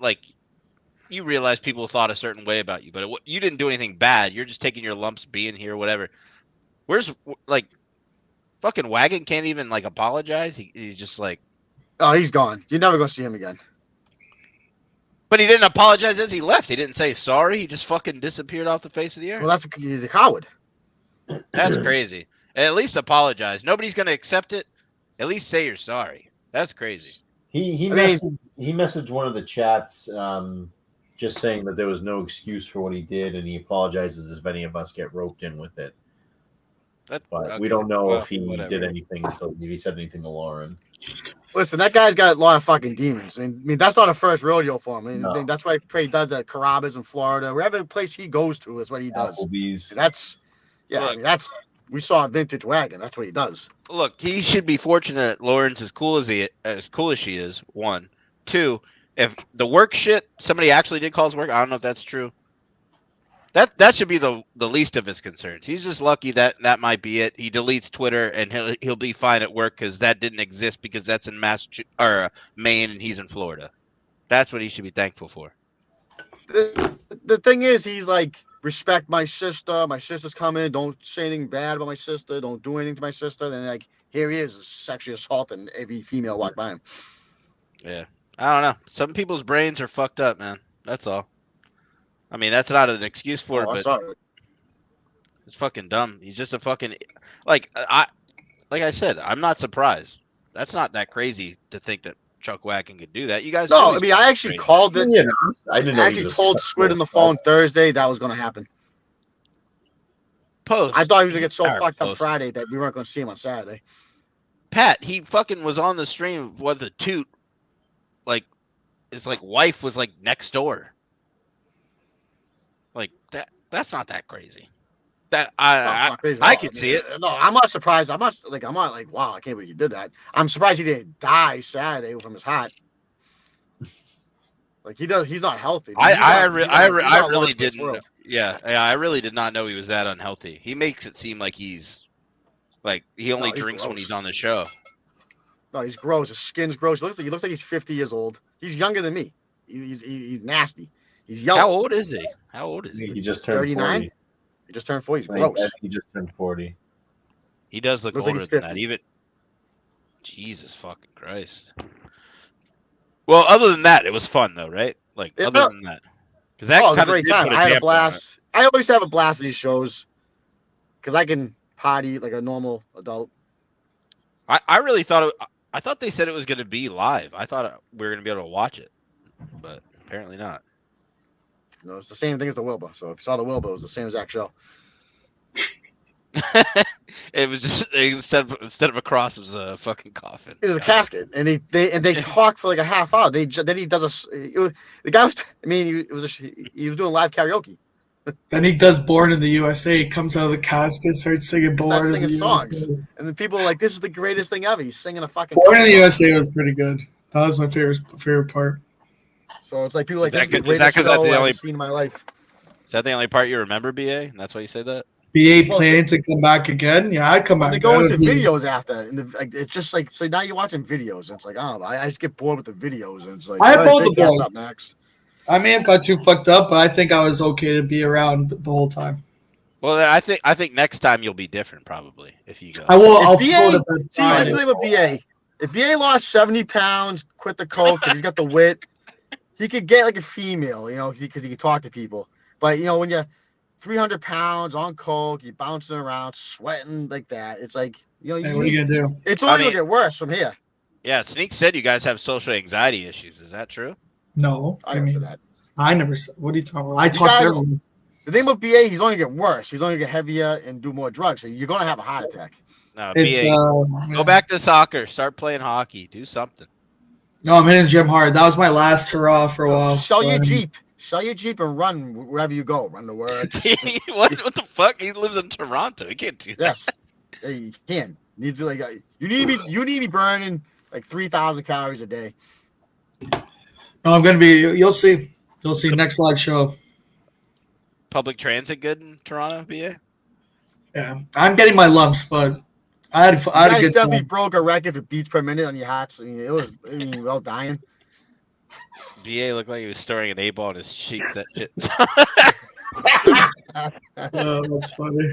realize people thought a certain way about you, but you didn't do anything bad. You're just taking your lumps, being here, whatever. Where's fucking Wagon can't even apologize. He's just oh, he's gone. You're never gonna see him again. But he didn't apologize as he left. He didn't say sorry. He just fucking disappeared off the face of the earth. Well, he's a coward. That's crazy. At least apologize. Nobody's gonna accept it. At least say you're sorry. That's crazy. He messaged one of the chats just saying that there was no excuse for what he did, and he apologizes if any of us get roped in with it. But we don't know if he did anything if he said anything to Lauren. Listen, that guy's got a lot of fucking demons. And, I mean, that's not a first rodeo for him. No. That's why he does that at Carrabba's in Florida. Wherever place he goes to is what he does. Applebee's. And we saw a vintage Wagon. That's what he does. Look, he should be fortunate that Lauren's as cool as she is. 1, 2. If the work shit, somebody actually did call his work. I don't know if that's true. That should be the least of his concerns. He's just lucky that might be it. He deletes Twitter and he'll be fine at work because that didn't exist because that's in Maine and he's in Florida. That's what he should be thankful for. The thing is, he's like, respect my sister. My sister's coming. Don't say anything bad about my sister. Don't do anything to my sister. Then here he is sexually assaulting every female walk by him. Yeah, I don't know. Some people's brains are fucked up, man. That's all. I mean, that's not an excuse for it, but it's fucking dumb. He's just a fucking like I said, I'm not surprised. That's not that crazy to think that Chuck Wagon could do that. You guys? No, I mean, I actually called it. I didn't know. I actually told Squid on the phone Thursday that was going to happen. I thought he was going to get so fucked up Friday that we weren't going to see him on Saturday. Pat, he fucking was on the stream with a toot. His wife was next door. Like that's not that crazy. That No, it's not crazy at I all. could mean, see it. No, I'm not surprised. I'm not like, wow, I can't believe he did that. I'm surprised he didn't die Saturday from his heart. Like he does, he's not healthy. He's I not long really for this didn't. world. Yeah, I really did not know he was that unhealthy. He makes it seem like he's like he only No, he's drinks when gross. he's on the show. No, he's gross. His skin's gross. He looks like he's 50 years old. He's younger than me. He's nasty. He's yellow. How old is he? How old is he? He just turned 39? 40. He just turned 40. He's I gross. think he just turned 40. He does look Looks like older he's than 50. that. Even Jesus fucking Christ. Well, other than that, it was fun though, right? Like Yeah. other than that, because that Oh, it was a kind of great time. I had a blast. I always have a blast at these shows because I can party like a normal adult. I really thought I thought they said it was going to be live. I thought we were going to be able to watch it, but apparently not. You know, it's the same thing as the Wilbur. So if you saw the Wilbur, it was the same exact show. It was just instead of a cross, it was a fucking coffin. It was a casket, and they talk for like a half hour. Then he does the guy was. I mean, he was doing live karaoke. Then he does "Born in the USA." He comes out of the casket, starts singing "Born Starts in singing the songs, USA." and then people are like, "This is the greatest thing ever." He's singing a fucking. "Born in the song. USA" was pretty good. That was my favorite part. So it's like people are like, Is that "This is the 'cause- is that greatest 'cause that's show the I've only- ever seen in my life." Is that the only part you remember, BA? And that's why you say that? BA Well, planning to come back again? Yeah, I'd come When back. they go I into would be- videos after, and like it's just like so now you're watching videos. And it's like I just get bored with the videos, and it's like I all right, followed the Big Cat's ball. up next. I may have got too fucked up, but I think I was okay to be around the whole time. Well, then I think next time you'll be different, probably if you go. I will. If I'll BA float a bit. See, this is the thing with BA. If BA lost 70 pounds, quit the coke, because he's got the wit, he could get like a female, you know, because he can talk to people. But you know, when you're 300 pounds on coke, you're bouncing around, sweating like that, it's like you know, Hey, what are you gonna do? it's only I mean- gonna get worse from here. Yeah, Sneak said you guys have social anxiety issues. Is that true? No, I never said that. I never said. What are you talking about? I talk guys- to everyone. The thing with BA, he's only gonna get worse. He's only gonna get heavier and do more drugs. So you're gonna have a heart attack. No, It's BA, go back to soccer. Start playing hockey. Do something. No, I'm hitting the gym hard. That was my last hurrah for a while. Sell your Um, Jeep. Sell your Jeep and run wherever you go. Run to work. what the fuck? He lives in Toronto. He can't do that. Yes, yeah, you can. Need to like you need to be burning like 3,000 calories a day. No, I'm gonna be. You'll see. You'll see next live show. Public transit good in Toronto, BA? Yeah, I'm getting my lumps, but I had You a guys good definitely time. broke a record for beats per minute on your hats. I mean, it was well dying. BA looked like he was storing an 8-ball in his cheeks. That shit. That's funny.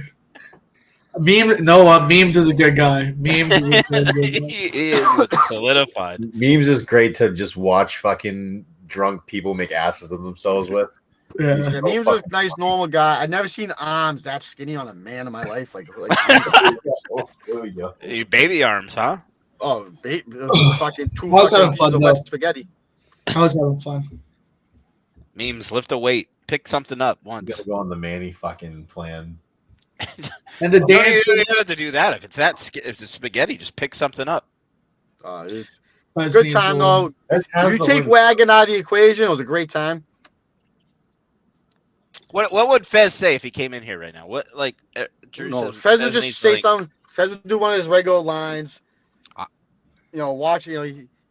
Memes is a good guy. Memes is a good guy. he is solidified. Memes is great to just watch fucking drunk people make asses of themselves with. Yeah. Yeah, Memes was a nice, normal guy. I've never seen arms that skinny on a man in my life. Like Oh, there we go. You baby arms, huh? oh, fucking two I was having fucking fun, pieces of though. wet spaghetti. I was having fun. Memes, lift a weight. Pick something up You once. gotta go on the Manny fucking plan. And the No, you dance. don't have to do that. If it's if it's spaghetti, just pick something up. It's That's good neat, time so- though. That has If you the take win. Wagon out of the equation, it was a great time. What would Fez say if he came in here right now? What like Drew No, said, Fez would needs just to, say like- something. Fez would do one of his regular lines. Ah. You know, watch. You know,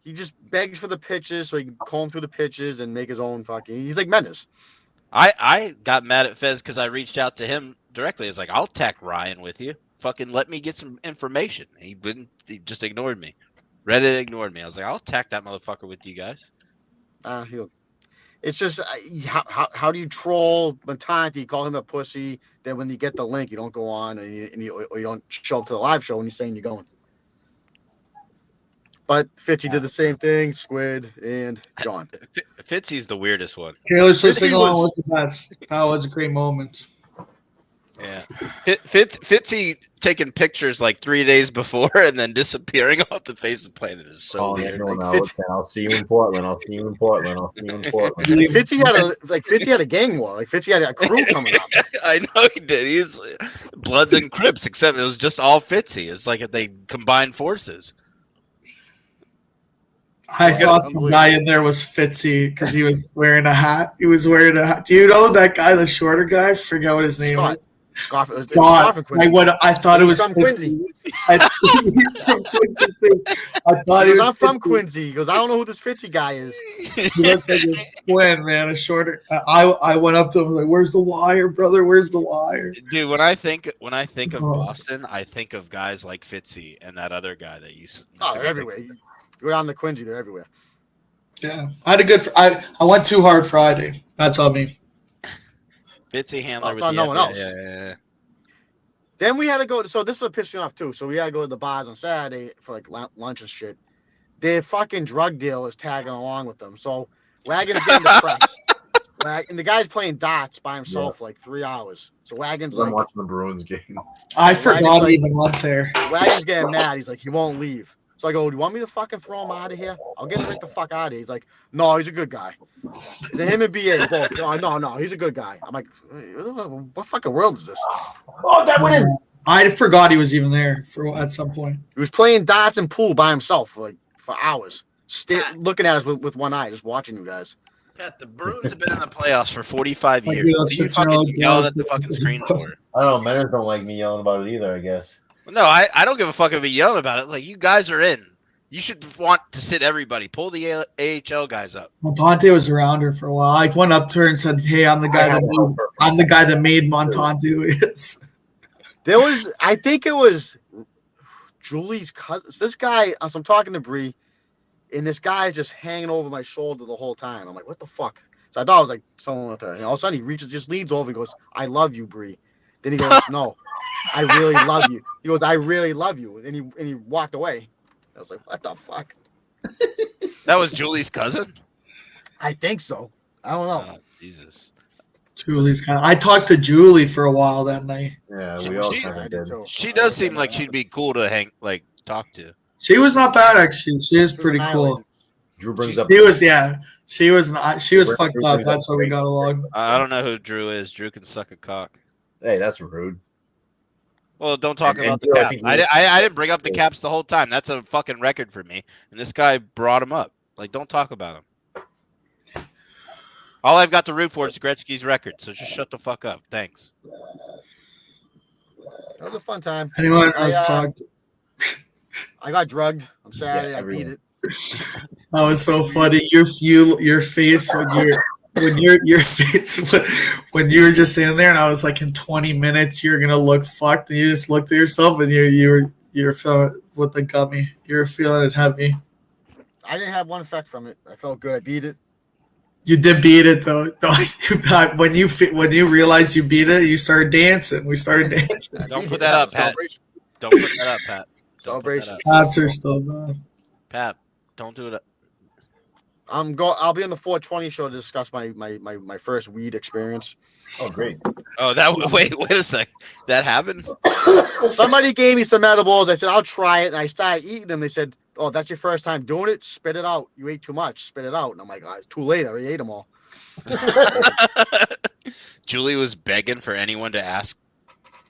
he just begs for the pitches so he can comb through the pitches and make his own fucking. He's like Mendes. I got mad at Fez because I reached out to him directly. I was like, I'll tag Ryan with you. Fucking let me get some information. He wouldn't. He just ignored me. Reddit ignored me. I was like, I'll tag that motherfucker with you guys. He'll. It's just how do you troll Matante? You call him a pussy. Then when you get the link, you don't go on and you don't show up to the live show when you're saying you're going. But Fitzy did the same thing. Squid and John. Fitzy's the weirdest one. Taylor Swift Fitzy sing along was- was the best. That was a great moment. Yeah. Fitzy taking pictures like 3 days before and then disappearing off the face of the planet is so Calling weird. everyone Like, out. Fitz- I'll see you in Portland. I'll see you in Portland. I'll see you in Portland. Fitzy had a gang war. Like Fitzy had a crew coming up. I know he did. He's Bloods and Crips, except it was just all Fitzy. It's like they combined forces. I thought some guy in there was Fitzy because he was wearing a hat. He was wearing a hat. Do you know that guy, the shorter guy? I forget what his name Scott. is. Scarf. It's God, Scarf and Quincy. I thought it was From Fitzy. Quincy. I thought he was I'm from Fitzy. Quincy. He goes, I don't know who this Fitzy guy is. He looks like his twin, man. A shorter. I went up to him like, "Where's the wire, brother? Where's the wire?" Dude, when I think of Oh. Boston, I think of guys like Fitzy and that other guy that you. Oh, they're everywhere. You go down to Quincy, they're everywhere. Yeah, I had a good. I went too hard Friday. That's on me. Fitzy handler with on the no one else. Yeah. Then we had to go. So this would piss me off too. So we had to go to the bars on Saturday for like lunch and shit. Their fucking drug deal is tagging along with them. So Wagon's getting depressed. And the guy's playing darts by himself for like 3 hours. So Wagon's I'm like, watching the Bruins game. I Wagon's forgot like- he even went there. Wagon's getting mad. He's like, he won't leave. So I go, do you want me to fucking throw him out of here? I'll get him right the fuck out of here. He's like, no, he's a good guy. So him and BA both. No, he's a good guy. I'm like, what fucking world is this? Oh, that went in. I forgot he was even there at some point. He was playing darts and pool by himself for hours, looking at us with one eye, just watching you guys. Pat, the Bruins have been in the playoffs for 45 Like, years. dude, What are you that's such an fucking old yelling jealous at the fucking thing. screen for? I don't know. Menners don't like me yelling about it either, I guess. No, I don't give a fuck if you're yelling about it. Like, you guys are in. You should want to sit everybody. Pull the AHL guys up. Montante was around her for a while. I went up to her and said, "Hey, I'm the guy that made Montante who he is." There was, I think it was Julie's cousin. This guy, so I'm talking to Bree, and this guy's just hanging over my shoulder the whole time. I'm like, what the fuck? So I thought it was like someone with her. And all of a sudden he just leans over and goes, I love you, Bree. Then he goes, no, I really love you. He goes, I really love you. And he walked away. I was like, what the fuck? That was Julie's cousin? I think so. I don't know. Oh, Jesus. Julie's kind of. I talked to Julie for a while that night. Yeah, we all She- kind I of did did. too. She does seem like she'd be cool to talk to. She was not bad actually. She is She was pretty an cool. island. Drew brings up. She was She was not. She was Drew fucked brings up. up That's why we great- got along. I don't know who Drew is. Drew can suck a cock. Hey, that's rude. Well, don't talk And about the Drew, I cap. think I didn't bring up the caps the whole time. That's a fucking record for me. And this guy brought him up. Like, don't talk about him. All I've got to root for is Gretzky's record, so just shut the fuck up. Thanks. That was a fun time. Anyone I, else talked? I got drugged on Saturday. I beat everyone. it. That was so funny. Your face your face when you were just sitting there, and I was like, in 20 minutes you're gonna look fucked, and you just looked at yourself, and you're feeling it with the gummy. You're feeling it heavy. I didn't have one effect from it. I felt good. I beat it. You did beat it though. When you realized you beat it, you started dancing. We started dancing. I Don't beat put it. that up, Pat. Celebration. Don't put that up, Pat. Don't put that Celebration. up. Caps are so bad. Pat, don't do it. I'll be on the 420 show to discuss my first weed experience. Oh, great. Oh, wait a sec. That happened? Somebody gave me some edibles. I said I'll try it, and I started eating them. They said, "Oh, that's your first time doing it. Spit it out. You ate too much. Spit it out." And I'm like, "It's too late. I already ate them all." Julie was begging for anyone to ask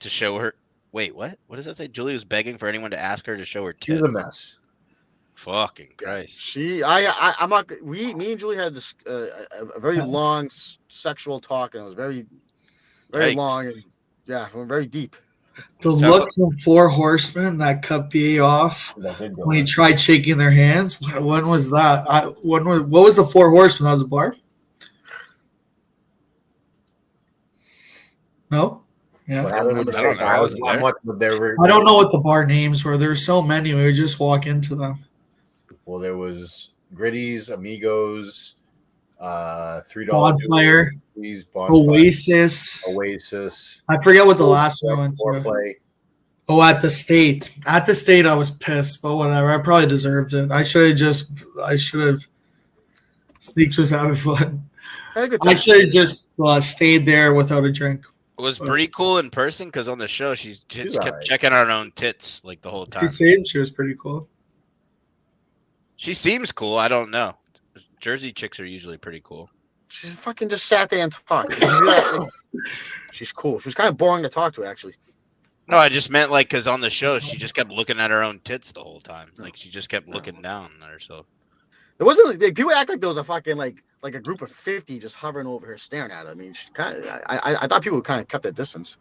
to show her. Wait, what? What does that say? Julie was begging for anyone to ask her to show her She's tits. a mess. Fucking Christ. I'm not. Me and Julie had this a very long sexual talk, and it was very Yikes. long, and yeah, we're very deep. The look from Four Horsemen that cut BA off That did go when he on. tried shaking their hands. When was that? What was the Four Horsemen? That was a bar? No? Yeah. What happened with the I don't States? know. I wasn't I'm there. watching there were- I don't know what the bar names were. There were so many. We would just walk into them. Well, there was Gritties, Amigos, $3 Bonfire, Bonfire, Oasis. Oasis. I forget what the last one went to. Foreplay. Oh, at the state. At the state, I was pissed, but whatever. I probably deserved it. I should have. Sneaks was having fun. Had a good I time. should have just stayed there without a drink. It was pretty cool in person because on the show she just She's kept alright. checking our own tits like the whole She time. said she was pretty cool. She seems cool. I don't know. Jersey chicks are usually pretty cool. She fucking just sat there and talked. She's cool. She was kind of boring to talk to, actually. No, I just meant like because on the show she just kept looking at her own tits the whole time. Like she just kept looking down at herself. It wasn't like, people act like there was a fucking like a group of 50 just hovering over her, staring at her. I mean, she kind of. I thought people kind of kept their distance.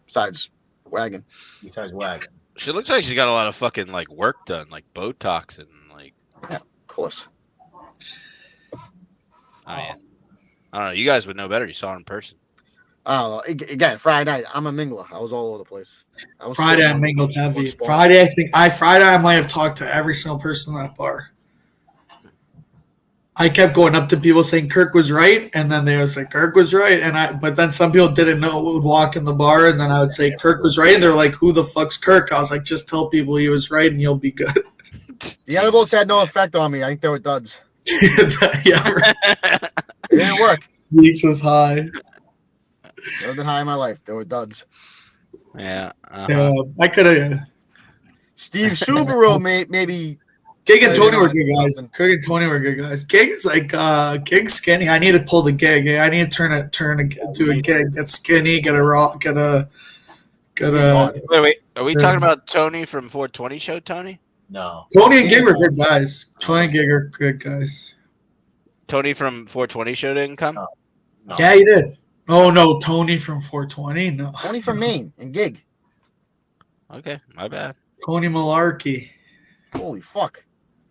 Besides Wagon. Besides Wagon. She looks like she's got a lot of fucking like work done, like Botox and like. Of course. I don't know. You guys would know better. You saw her in person. I don't know. Again, Friday night, I'm a mingler. I was all over the place. Friday I mingled heavy. Friday I might have talked to every single person in that bar. I kept going up to people saying Kirk was right, and then they would say Kirk was right, but then some people didn't know what would walk in the bar, and then I would say Kirk was right, and they're like, "Who the fuck's Kirk?" I was like, "Just tell people he was right, and you'll be good." The edibles had no effect on me. I think they were duds. Yeah, right. It didn't work. Weeks was high. Never been high in my life. They were duds. Yeah. I could have. Steve Subaru maybe. Gig and Tony were good guys. Gig and Tony were good guys. Gig is like Gig's skinny. I need to pull the gig. I need to turn to a gig. Get skinny. Get a rock. Get a. Wait. Are we talking about Tony from 420 show? Tony? No. Tony and Gig are good guys. Tony and Gig are good guys. Tony from 420 show didn't come. No. Yeah, he did. Oh no, Tony from 420. No. Tony from Maine and Gig. Okay, my bad. Tony Malarkey. Holy fuck.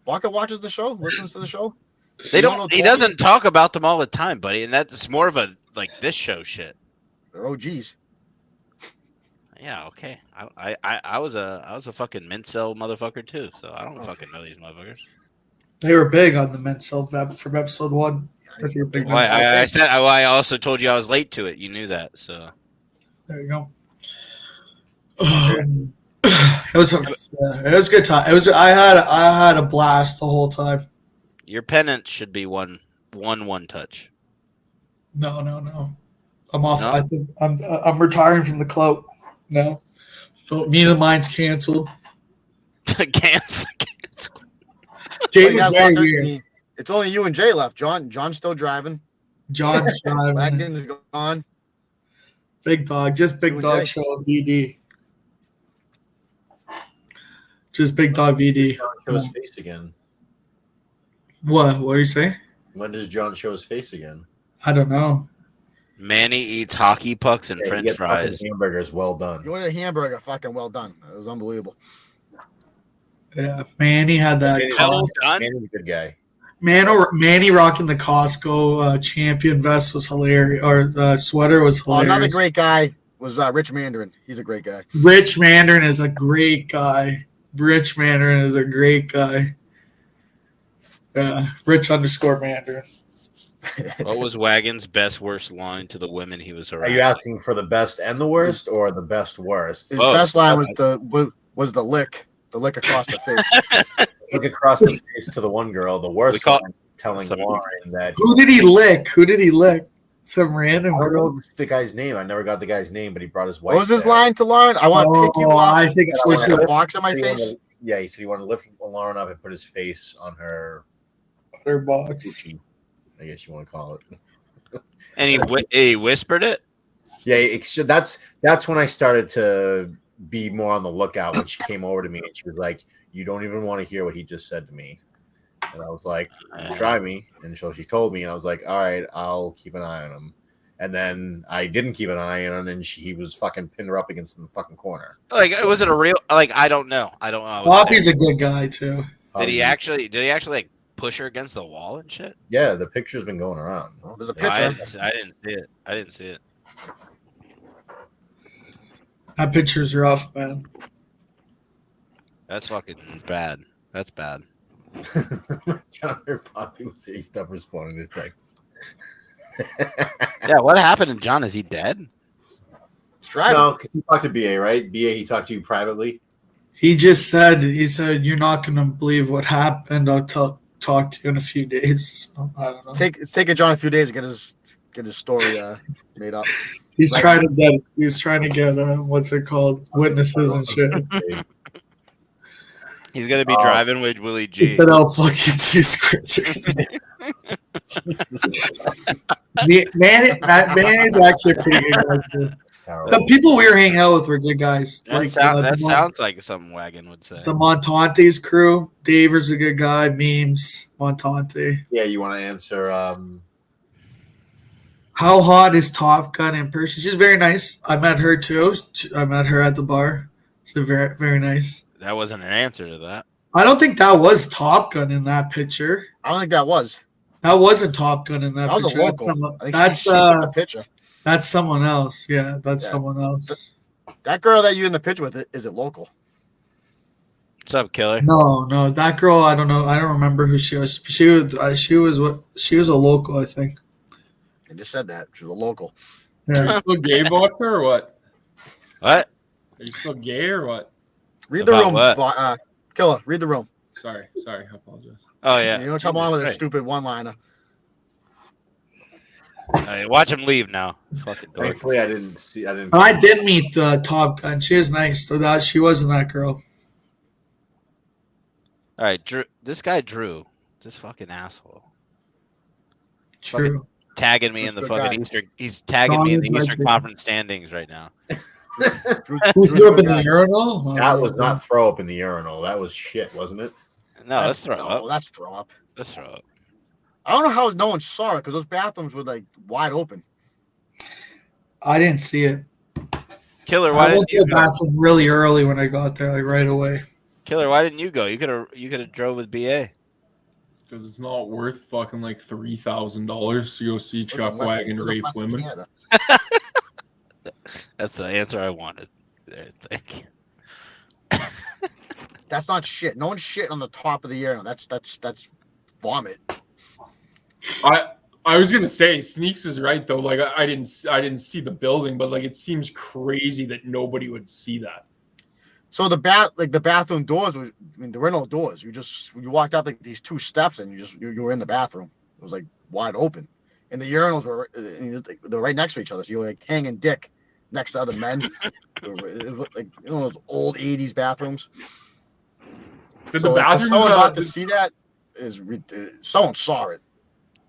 Walker watches the show, listens to the show. He doesn't talk about them all the time, buddy, and that's more of a like this show shit. They're OGs. Yeah, okay. I was a fucking Mincel motherfucker too, so I don't fucking know these motherfuckers. They were big on the Mincel from episode 1. If you're a big Well, Mincel fan. I also told you I was late to it. You knew that, so There you go. It was a good time. I had a blast the whole time. your pennant should be one touch. No. I'm off. No? I think I'm retiring from the clout. No. So meeting of mine's canceled. Cancel. Jay was very weird. It's only you and Jay left. John's still driving. John's driving. Wagon's gone. Big dog. Just big You and dog Jay. show VD. Just big dog VD. John show his face again. What do you say? When does John show his face again? I don't know. Manny eats hockey pucks and Yeah, French get fucking fries. Hamburgers, well done. You wanted a hamburger, fucking well done. It was unbelievable. Yeah, Manny had that. Well done. Manny's a good guy. Manny rocking the Costco champion vest was hilarious, or the sweater was Oh, hilarious. another great guy was Rich Mandarin. He's a great guy. Rich Mandarin is a great guy. Rich Mandarin is a great guy. Rich _Mandarin. What was Wagon's best worst line to the women he was Are around? you asking for the best and the worst, or the best worst? His Oh, best line was the lick across the face. Look across the face to the one girl. The worst We call- one, telling Some- Lauren that Who did he lick? Some random I don't girl. know the guy's name. I never got the guy's name, but he brought his wife. What was his there. line to Lauren? I want to pick you up. I think it was Put a box on my He face. wanted- Yeah, he said he wanted to lift Lauren up and put his face on her her box. Gucci, I guess you want to call it. And he whispered it. Yeah, that's when I started to be more on the lookout when she came over to me and she was like, "You don't even want to hear what he just said to me." And I was like, "Try me." And so she told me, and I was like, "All right, I'll keep an eye on him." And then I didn't keep an eye on him, and he was fucking pinned her up against the fucking corner. Like, was it a real? Like, I don't know. I don't know. I was Poppy's there. a good guy too. Did he actually like push her against the wall and shit? Yeah, the picture's been going around. Oh, there's a No, I picture. didn't see it. That picture's rough, man. That's fucking bad. That's bad. John heard Poppy was he stopped responding to text. Yeah, what happened to John? Is he dead? He's driving. No, because he talked to BA, right? BA, he talked to you privately. He said, you're not going to believe what happened. I'll talk to you in a few days. So, I don't know. It's taken John a few days to get his story made up. He's trying to get what's it called? Witnesses and shit. He's gonna be driving with Willie G. He said, I'll fucking do scriptures. That man is actually a pretty good guy too. It's terrible. The people we were hanging out with were good guys. That the sounds like something Wagon would say. The Montante's crew. Daver's a good guy. Memes. Montante. Yeah, you want to answer? How hot is Top Gun in person? She's very nice. I met her too. I met her at the bar. She's very, very nice. That wasn't an answer to that. I don't think that was Top Gun in that picture. I don't think that was. That wasn't Top Gun in that That was a picture. local. I think That's she took the picture. that's someone else. Yeah, that's Yeah. someone else. That girl that you in the picture with, is it local? What's up, Killer? No, that girl. I don't know. I don't remember who she was. She was a local, I think. I just said that. She was a local. Are Yeah. you still gay vodka or what? What? Are you still gay or what? Read the About room, what? Killer. Read the room. Sorry, I apologize. Oh yeah. You don't come Jesus on with a Christ. stupid one-liner. Hey, watch him leave now. Fucking dork. Thankfully, I didn't. But I did meet Top Gun. She is nice. So that she wasn't that girl. All right, Drew. This guy Drew, this fucking asshole, True. tagging me Who's in the the fucking guy? Eastern. He's tagging me in the Thomas Eastern Ledger. Conference standings right now. Drew- Who Drew's threw up a in good the guy. urinal? That was not throw up in the urinal. That was shit, wasn't it? No, let's throw up. That's throw up. Let's throw up. I don't know how no one saw it because those bathrooms were like wide open. I didn't see it. Killer, why I went didn't to you the go? bathroom really early when I got there, like right away. Killer, why didn't you go? You could have drove with BA. Because it's not worth fucking like $3,000 to go see Those are Chuck less than- Wagon those are rape less than women. Canada. That's the answer I wanted. There, thank you. That's not shit. No one's shit on the top of the urinal. That's vomit. I was gonna say Sneaks is right though. Like I didn't see the building, but like it seems crazy that nobody would see that. So the bathroom doors was, I mean, there were no doors. You walked up like these two steps and you were in the bathroom. It was like wide open, and the urinals were they're right next to each other. So you were like hanging dick next to other men. It was like those old '80s bathrooms. Did So the if bathrooms? someone got to see that someone saw it.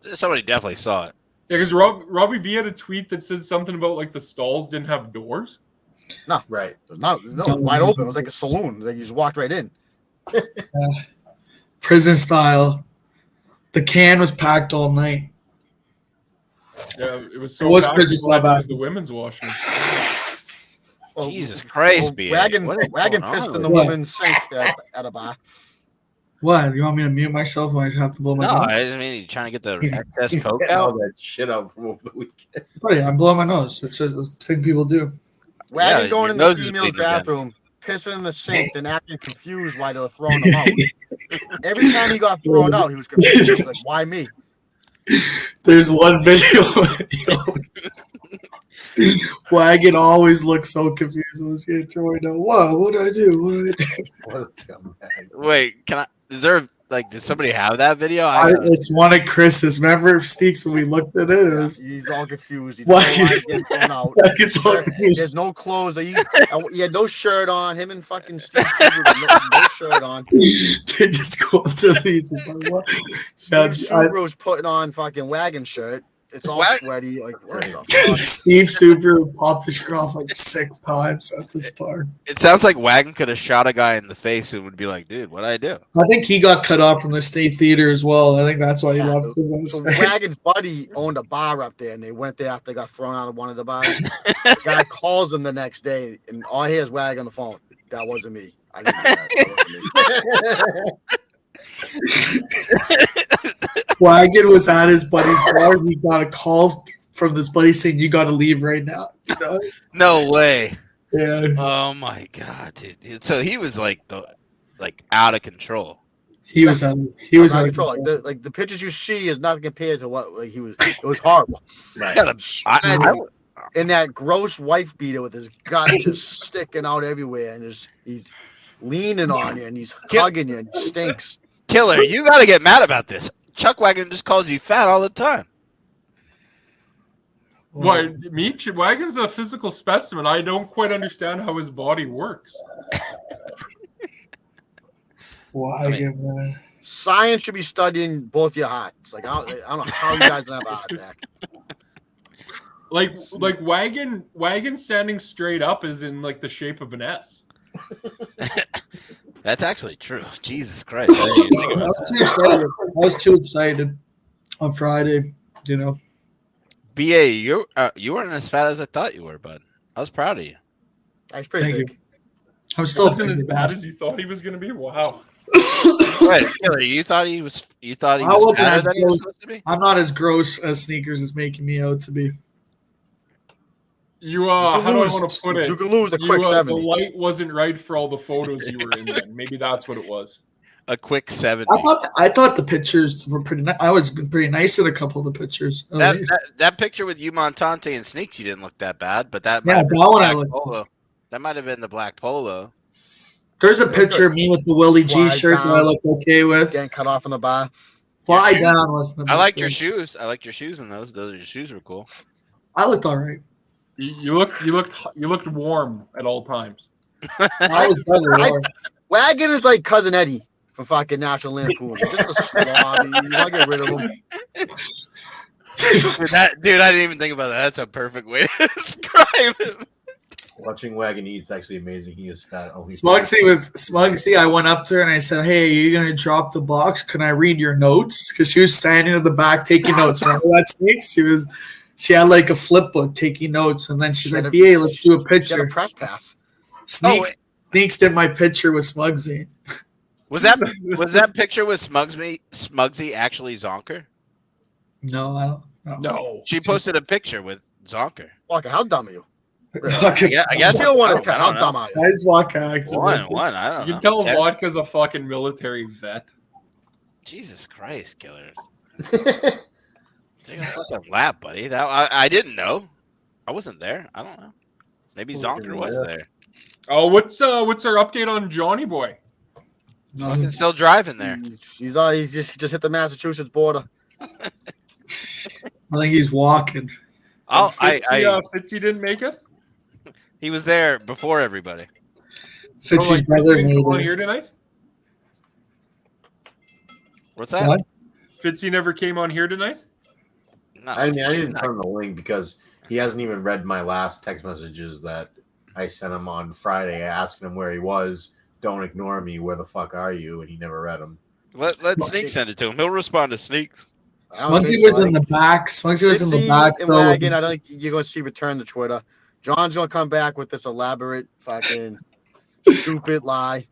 Somebody definitely saw it. Yeah, because Robbie V had a tweet that said something about like the stalls didn't have doors. Right. It was not wide open. It was like a saloon. Like you just walked right in. Prison style. The can was packed all night. Yeah, it was so It was packed, prison people had to style use the women's washroom. Well, Jesus Christ, BA. Wagon What is Wagon going pissed on in the with you? woman's sink at a bar. What? You want me to mute myself when I have to blow my No, nose? I just mean you trying to get the He's- excess he's coke Getting all out. that shit out from over the weekend. Oh, yeah, I'm blowing my nose. It's a thing people do. Wagon Yeah, going your in the nose is female's bleeding again. bathroom, pissing in the sink, then acting confused why they were throwing him out. Every time he got thrown out, he was confused. He was like, why me? There's one video. Wagon always looks so confused when he's getting thrown out. Whoa, what did I do? What did I do? What a scumbag. Wait, can I? Is there like? Does somebody have that video? I gotta- It's one of Chris's. Remember Steaks when we looked at it? It was He's all confused. He Why- doesn't know why he's getting thrown out. Wagon's all He confused. has no clothes. He had no shirt on. Him and fucking Steve Subaru with no shirt on. They just go up to these. and like, what? Yeah, Steve I- Subaru's putting on fucking Wagon shirt. It's all What? sweaty. Like, what the fuck? Steve Subaru popped his shirt off like 6 times at this part. It sounds like Wagon could have shot a guy in the face and would be like, "Dude, what'd I do?" I think he got cut off from the State Theater as well. I think that's why he Yeah, left. So Wagon's buddy owned a bar up there, and they went there after they got thrown out of one of the bars. The guy calls him the next day, and all he hears Wagon on the phone. That wasn't me. I didn't do that. That wasn't me. Wagon was at his buddy's bar. He got a call from this buddy saying, "You got to leave right now." You know? No way. Yeah, Oh my god, dude. So he was like out of control. he was out. He was Out out of of control. control. Like the pictures you see is not compared to what like he was. It was horrible. Right. Yeah, I- And that gross wife beater with his gut just sticking out everywhere, and he's leaning on you, and he's hugging you, and he stinks. Killer, you got to get mad about this. Chuck Wagon just calls you fat all the time. What? Me? Wagon's a physical specimen. I don't quite understand how his body works. Wagon, man. Science should be studying both your hearts. Like I don't know how you guys don't have a heart attack. Like wagon standing straight up is in like the shape of an S. That's actually true. Jesus Christ. I didn't even think I about was too excited. I was too excited on Friday. You know. BA, you weren't as fat as I thought you were, bud. I was proud of you. That's pretty Thank big. I'm It still wasn't as bad as he thought he was gonna be. Wow. Wait, Killer, you thought he was I wasn't fatter as than he was gross. supposed to be? I'm not as gross as Sneakers is making me out to be. You You how can do I lose- want to put it? You can lose a You, quick the 70. light wasn't right for all the photos you were in. Then. Maybe that's what it was. A quick 70. I thought the pictures were pretty. I was pretty nice in a couple of the pictures. at That, least. that picture with you, Montante, and Sneaks, you didn't look that bad, but that Yeah, might have been that the one I black looked- polo. That might have been the black polo. There's a picture of me with the Willie G Fly shirt that I down. look okay with. Getting cut off in the bar. Fly Your shoes? down was the I liked your mistake. shoes. I liked your shoes in those. Your shoes were cool. I looked all right. You looked warm at all times. I was better. Lord. Wagon is like cousin Eddie from fucking National Lampoon. Just a slobby. You want to get rid of him. Dude, I didn't even think about that. That's a perfect way to describe him. Watching Wagon eat's actually amazing. He is fat. Only Smugsy. I went up to her and I said, "Hey, are you gonna drop the box? Can I read your notes?" Because she was standing at the back taking notes. Remember that, Sneaks? She had like a flip book taking notes, and then she's like, "BA, let's do a Get a picture." press pass. Sneaks did my picture with Smugsy. Was that picture with Smugsy actually Zonker? No, I don't. No. No. She posted a picture with Zonker. Walker, how dumb are you? I guess Still 1 I to 10. don't How know. dumb are you? I just walk out. One. I don't You know. can tell Yeah. Vodka's a fucking military vet. Jesus Christ, Killer. Take a fucking lap, buddy. I didn't know. I wasn't there. I don't know. Maybe Zonker was there. Oh, what's our update on Johnny Boy? No, Fucking still driving there. He's just hit the Massachusetts border. I think he's walking. Fitzy didn't make it. He was there before everybody. Fitzy's Fitzy brother didn't come on made it. here tonight. What's that? What? Fitzy never came on here tonight. No, I didn't turn the link because he hasn't even read my last text messages that I sent him on Friday asking him where he was. Don't ignore me. Where the fuck are you? And he never read them. Let Sneak send it to him. He'll respond to Sneaks. I don't Smugsy think was so. in the back. Smugsy was in the Fitzy back. and though. Wagon, I don't think you're going to see return to Twitter. John's going to come back with this elaborate fucking stupid lie.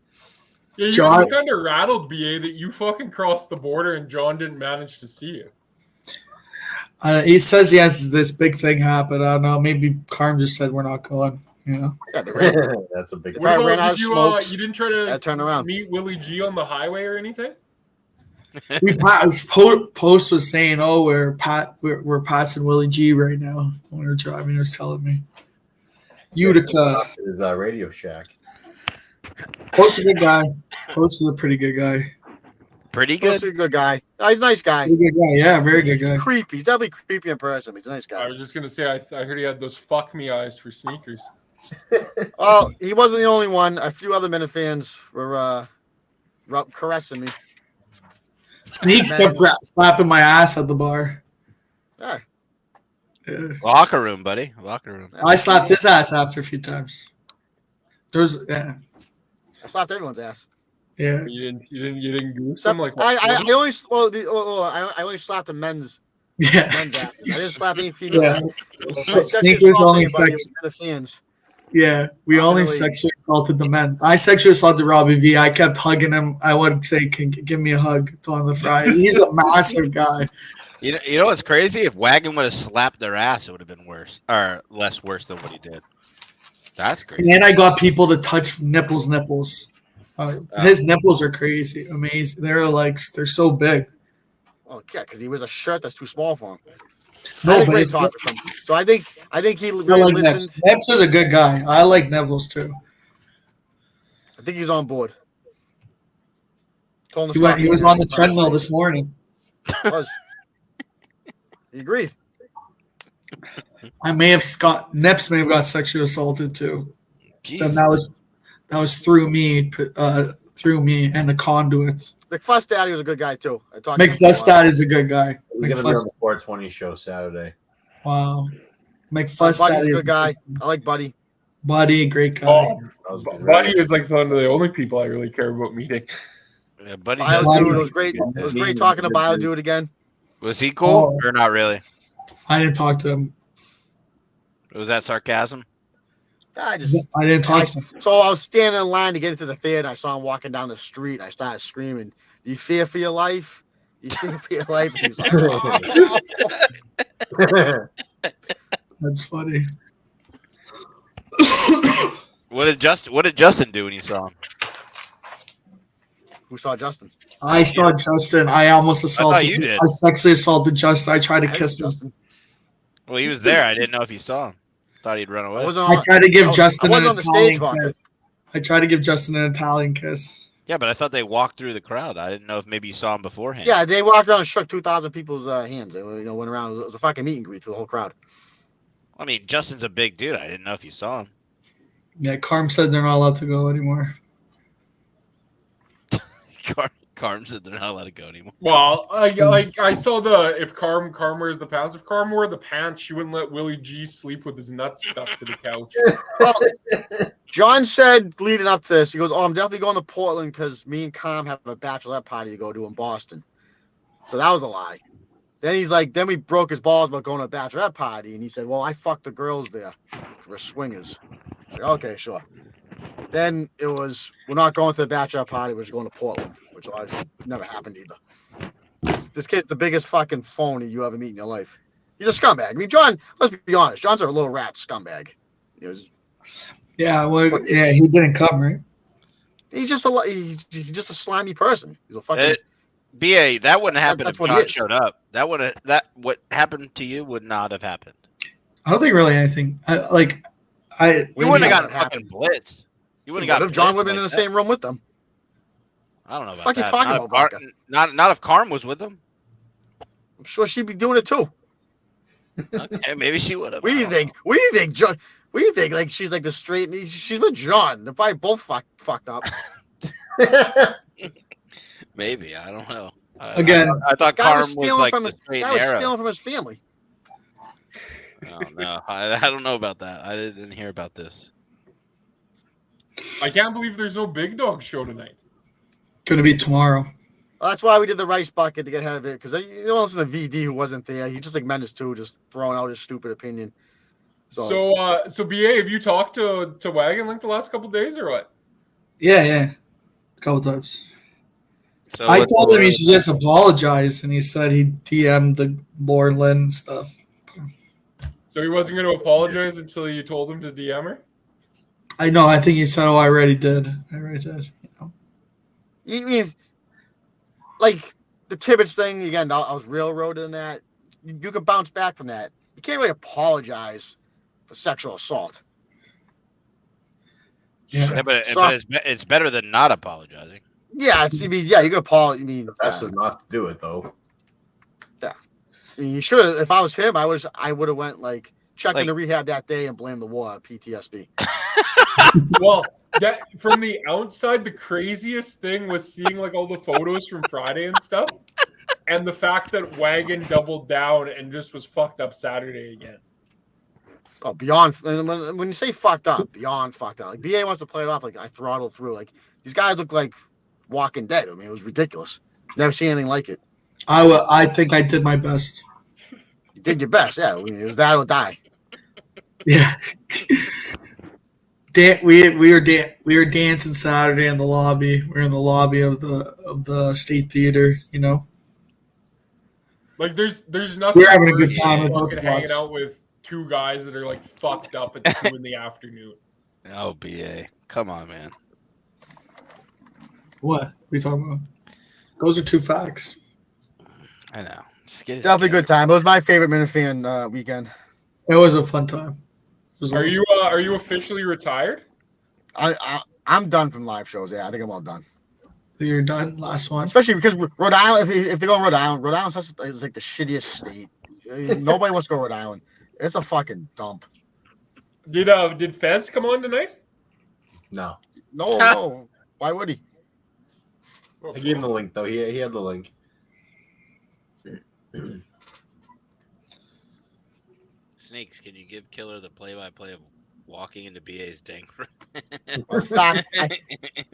Yeah, John- you kind of rattled BA that you fucking crossed the border and John didn't manage to see you. He says he has this big thing happen. I don't know. Maybe Carm just said we're not going. You know. Yeah, they ran, That's a big. If What I ran about, out of did smokes, you didn't try to I'd turn around. meet Willie G on the highway or anything? Post was saying, "Oh, we're passing Willie G right now when we're driving." He was telling me. Utica. His Radio Shack. Post is a good guy. Post is a pretty good guy. Pretty He's good. a good guy. He's a nice guy. Pretty good guy. Yeah, very good guy. He's creepy. He's definitely creepy in person, but he's a nice I guy. was just gonna say I heard he had those fuck me eyes for sneakers. Well, he wasn't the only one. A few other Minute fans were caressing me. Sneaks kept slapping my ass at the bar. Yeah. Yeah. Locker room, buddy. Locker room. I slapped his ass after a few times. I slapped everyone's ass. Yeah. You didn't goose Except him like I only slapped the men's asses. I didn't slap any female. Yeah. asses. Sneakers only Anybody sex. with the fans. Yeah, we only sexually assaulted the men. I sexually assaulted Robbie V. I kept hugging him. I would say, give me a hug on the Friday. He's a massive guy. You know what's crazy? If Wagon would have slapped their ass, it would have been worse or less worse than what he did. That's crazy. And I got people to touch nipples. His nipples are crazy, amazing. They're so big. Oh yeah, because he wears a shirt that's too small for him. I No, had a but great it's, talk with him. So I think he I really like listened. Nips. Nips is a good guy. I like Neville's too. I think he's on board. Told him He to went. stop He was being on the a treadmill this morning. He was. He agreed. Nips may have got sexually assaulted too. Jesus. And that was through me and the conduit. McFuss Daddy was a good guy too. I talked to him for a McFuss while. Dad is a good guy. He's gonna be on McFuss, the 420 show Saturday. wow. McFuss Buddy's Dad a is good guy. I like Buddy. Buddy, great guy. Oh, That was good. Buddy is like one of the only people I really care about meeting. Yeah, buddy. Bio does- Dude, it was great. It was great talking to Bio Dude again. Was he cool Oh. or not really? I didn't talk to him. Was that sarcasm? I just I didn't talk to him. so I was standing in line to get into the theater. And I saw him walking down the street. And I started screaming, "Do you fear for your life? Do you fear for your life?" And he was like, "Oh." That's funny. What did Justin do when you saw him? Who saw Justin? I saw Justin. I almost assaulted you did. I sexually assaulted Justin. I tried to I kiss him. Justin. Well, he was there. I didn't know if you saw him. Thought he'd run I away. wasn't I on, tried to give I Justin an wasn't on the Italian stage walking. kiss. I tried to give Justin an Italian kiss. Yeah, but I thought they walked through the crowd. I didn't know if maybe you saw him beforehand. Yeah, they walked around and shook 2,000 people's hands. They went around. It was a fucking meet and greet for the whole crowd. I mean, Justin's a big dude. I didn't know if you saw him. Yeah, Carm said they're not allowed to go anymore. Carm said they're not allowed to go anymore. Well, I saw if Carm wears the pants. If Carm wore the pants, she wouldn't let Willie G sleep with his nuts stuck to the couch. Well, John said leading up to this, he goes, "Oh, I'm definitely going to Portland because me and Carm have a bachelorette party to go to in Boston." So that was a lie. Then he's like, then we broke his balls about going to a bachelorette party, and he said, "Well, I fucked the girls there. We're swingers." Like, okay, sure. Then it was, we're not going to the bachelorette party. We're just going to Portland, which obviously never happened either. This kid's the biggest fucking phony you ever meet in your life. He's a scumbag. I mean, John, let's be honest. John's a little rat scumbag. He was, Yeah, well, yeah, he didn't come, right? he's just he's just a slimy person. He's a fucking. BA, that wouldn't happen That's if what he John is. showed up. What happened to you would not have happened. I don't think really anything. We You wouldn't have knew gotten what fucking blitzed. You wouldn't What have if John blitzed would have been in like the that. same room with them? I don't know about Fuck you that. talking Not, about, if Car- Vodka? not if Carm was with him. I'm sure she'd be doing it too. Okay, maybe she would have. What do you think? What do you think, John? What do you think? Like she's like the straight. She's with John. They're probably both fucked up. Maybe, I don't know. Again, I thought Guy Carm was was stealing like from the his. straight Guy and was narrow. stealing from his family. Oh no, I don't know about that. I didn't hear about this. I can't believe there's no Big Dog show tonight. gonna be tomorrow. Well, that's why we did the rice bucket to get ahead of it. Because you don't listen to VD who wasn't there. He just like Mendes too, just throwing out his stupid opinion. So BA, have you talked to Wagon Link the last couple days or what? Yeah, a couple times. So I what's told the him he word? should just apologize, and he said he DM'd the Lauren Lynn stuff. So he wasn't going to apologize until you told him to DM her? I know. I think he said, "Oh, I already did. You know. You mean like the Tibbetts thing again? I was railroaded in that. You could bounce back from that. You can't really apologize for sexual assault. Yeah. but So- it's better than not apologizing. Yeah, I mean, yeah, you could apologize. I mean, That's not to do it though. I mean, you should. If I was him, I would have went like checked Like- into rehab that day and blamed the war, PTSD. Well, that from the outside, the craziest thing was seeing like all the photos from Friday and stuff, and the fact that Wagon doubled down and just was fucked up Saturday again. Oh, beyond when you say fucked up, beyond fucked up. Like BA wants to play it off like I throttled through. Like these guys look like Walking Dead. I mean, it was ridiculous. Never seen anything like it. I think I did my best. You did your best. Yeah, it was that or die. Yeah. We were dancing Saturday in the lobby. We were in the lobby of the State Theater. You know. Like, there's nothing. We're having a good worse time than with those fucking hanging spots. out with two guys that are like fucked up at 2 in the afternoon. Oh, BA, come on, man. What are we talking about? Those are two facts. I know. Just get it Definitely a together. good time. It was my favorite Minifan weekend. It was a fun time. It was a Are lot you officially retired? I'm done from live shows. Yeah, I think I'm all done. fun. You're done. Last one. Especially because Rhode Island, if they go in Rhode Island's is like the shittiest state. Nobody wants to go to Rhode Island. It's a fucking dump. Did Fez come on tonight? No. No. Why would he? I gave him the link though. He had the link. Sneaks, can you give Killer the play-by-play of walking into BA's dank room? Stop.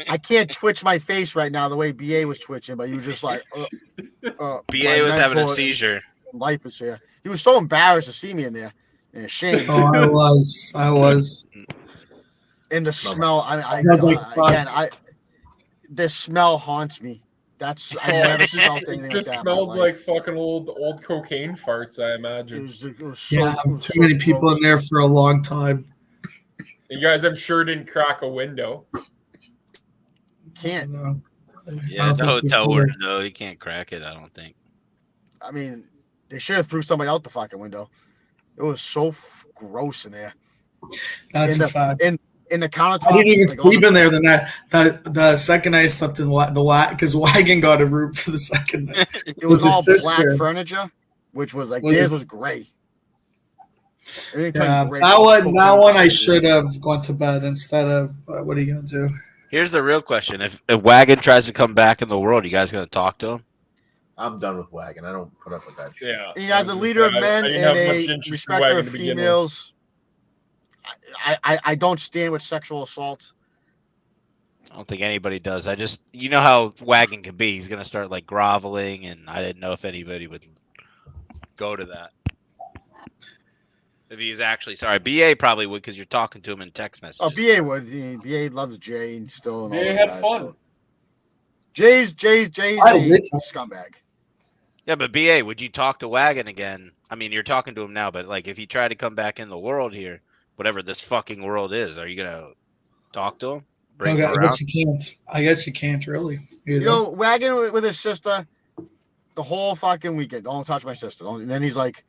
I can't twitch my face right now the way BA was twitching, but he was just like, BA was having a seizure. Life is here. He was so embarrassed to see me in there and ashamed. Oh, I was. And the smell, this smell haunts me. I never smelled anything It just like that. smelled like fucking old cocaine farts, I It imagine. was so, Too many people in there for a long time. You guys, I'm sure, didn't crack a window. Can't. Yeah, it's a hotel order, though. You can't crack it, I don't think. I mean, they should have threw somebody out the fucking window. It was so gross in there. That's a fact. In the countertop. I didn't even sleep in there the night. The second night I slept in the because Wagon got a room for the second night. It was With his all sister. black furniture, which was like With theirs his- was gray. Yeah, that one I should have gone to bed instead of. What are you gonna do? Here's the real question: If Wagon tries to come back in the world, you guys gonna talk to him? I'm done with Wagon. I don't put up with that shit. Yeah. He has a leader of men and a respecter of females. I don't stand with sexual assault. I don't think anybody does. You know how Wagon can be. He's gonna start like groveling, and I didn't know if anybody would go to that. If he's actually sorry, BA probably would because you're talking to him in text messages. Oh, BA would. BA loves Jay and still. And all BA those had guys, fun. so. Jay's a scumbag. Yeah, but BA, would you talk to Wagon again? I mean, you're talking to him now, but like if he tried to come back in the world here, whatever this fucking world is, are you gonna talk to him? Bring him I around? guess you can't. I guess you can't really. You know, Wagon with his sister the whole fucking weekend. Don't touch my sister. And then he's like,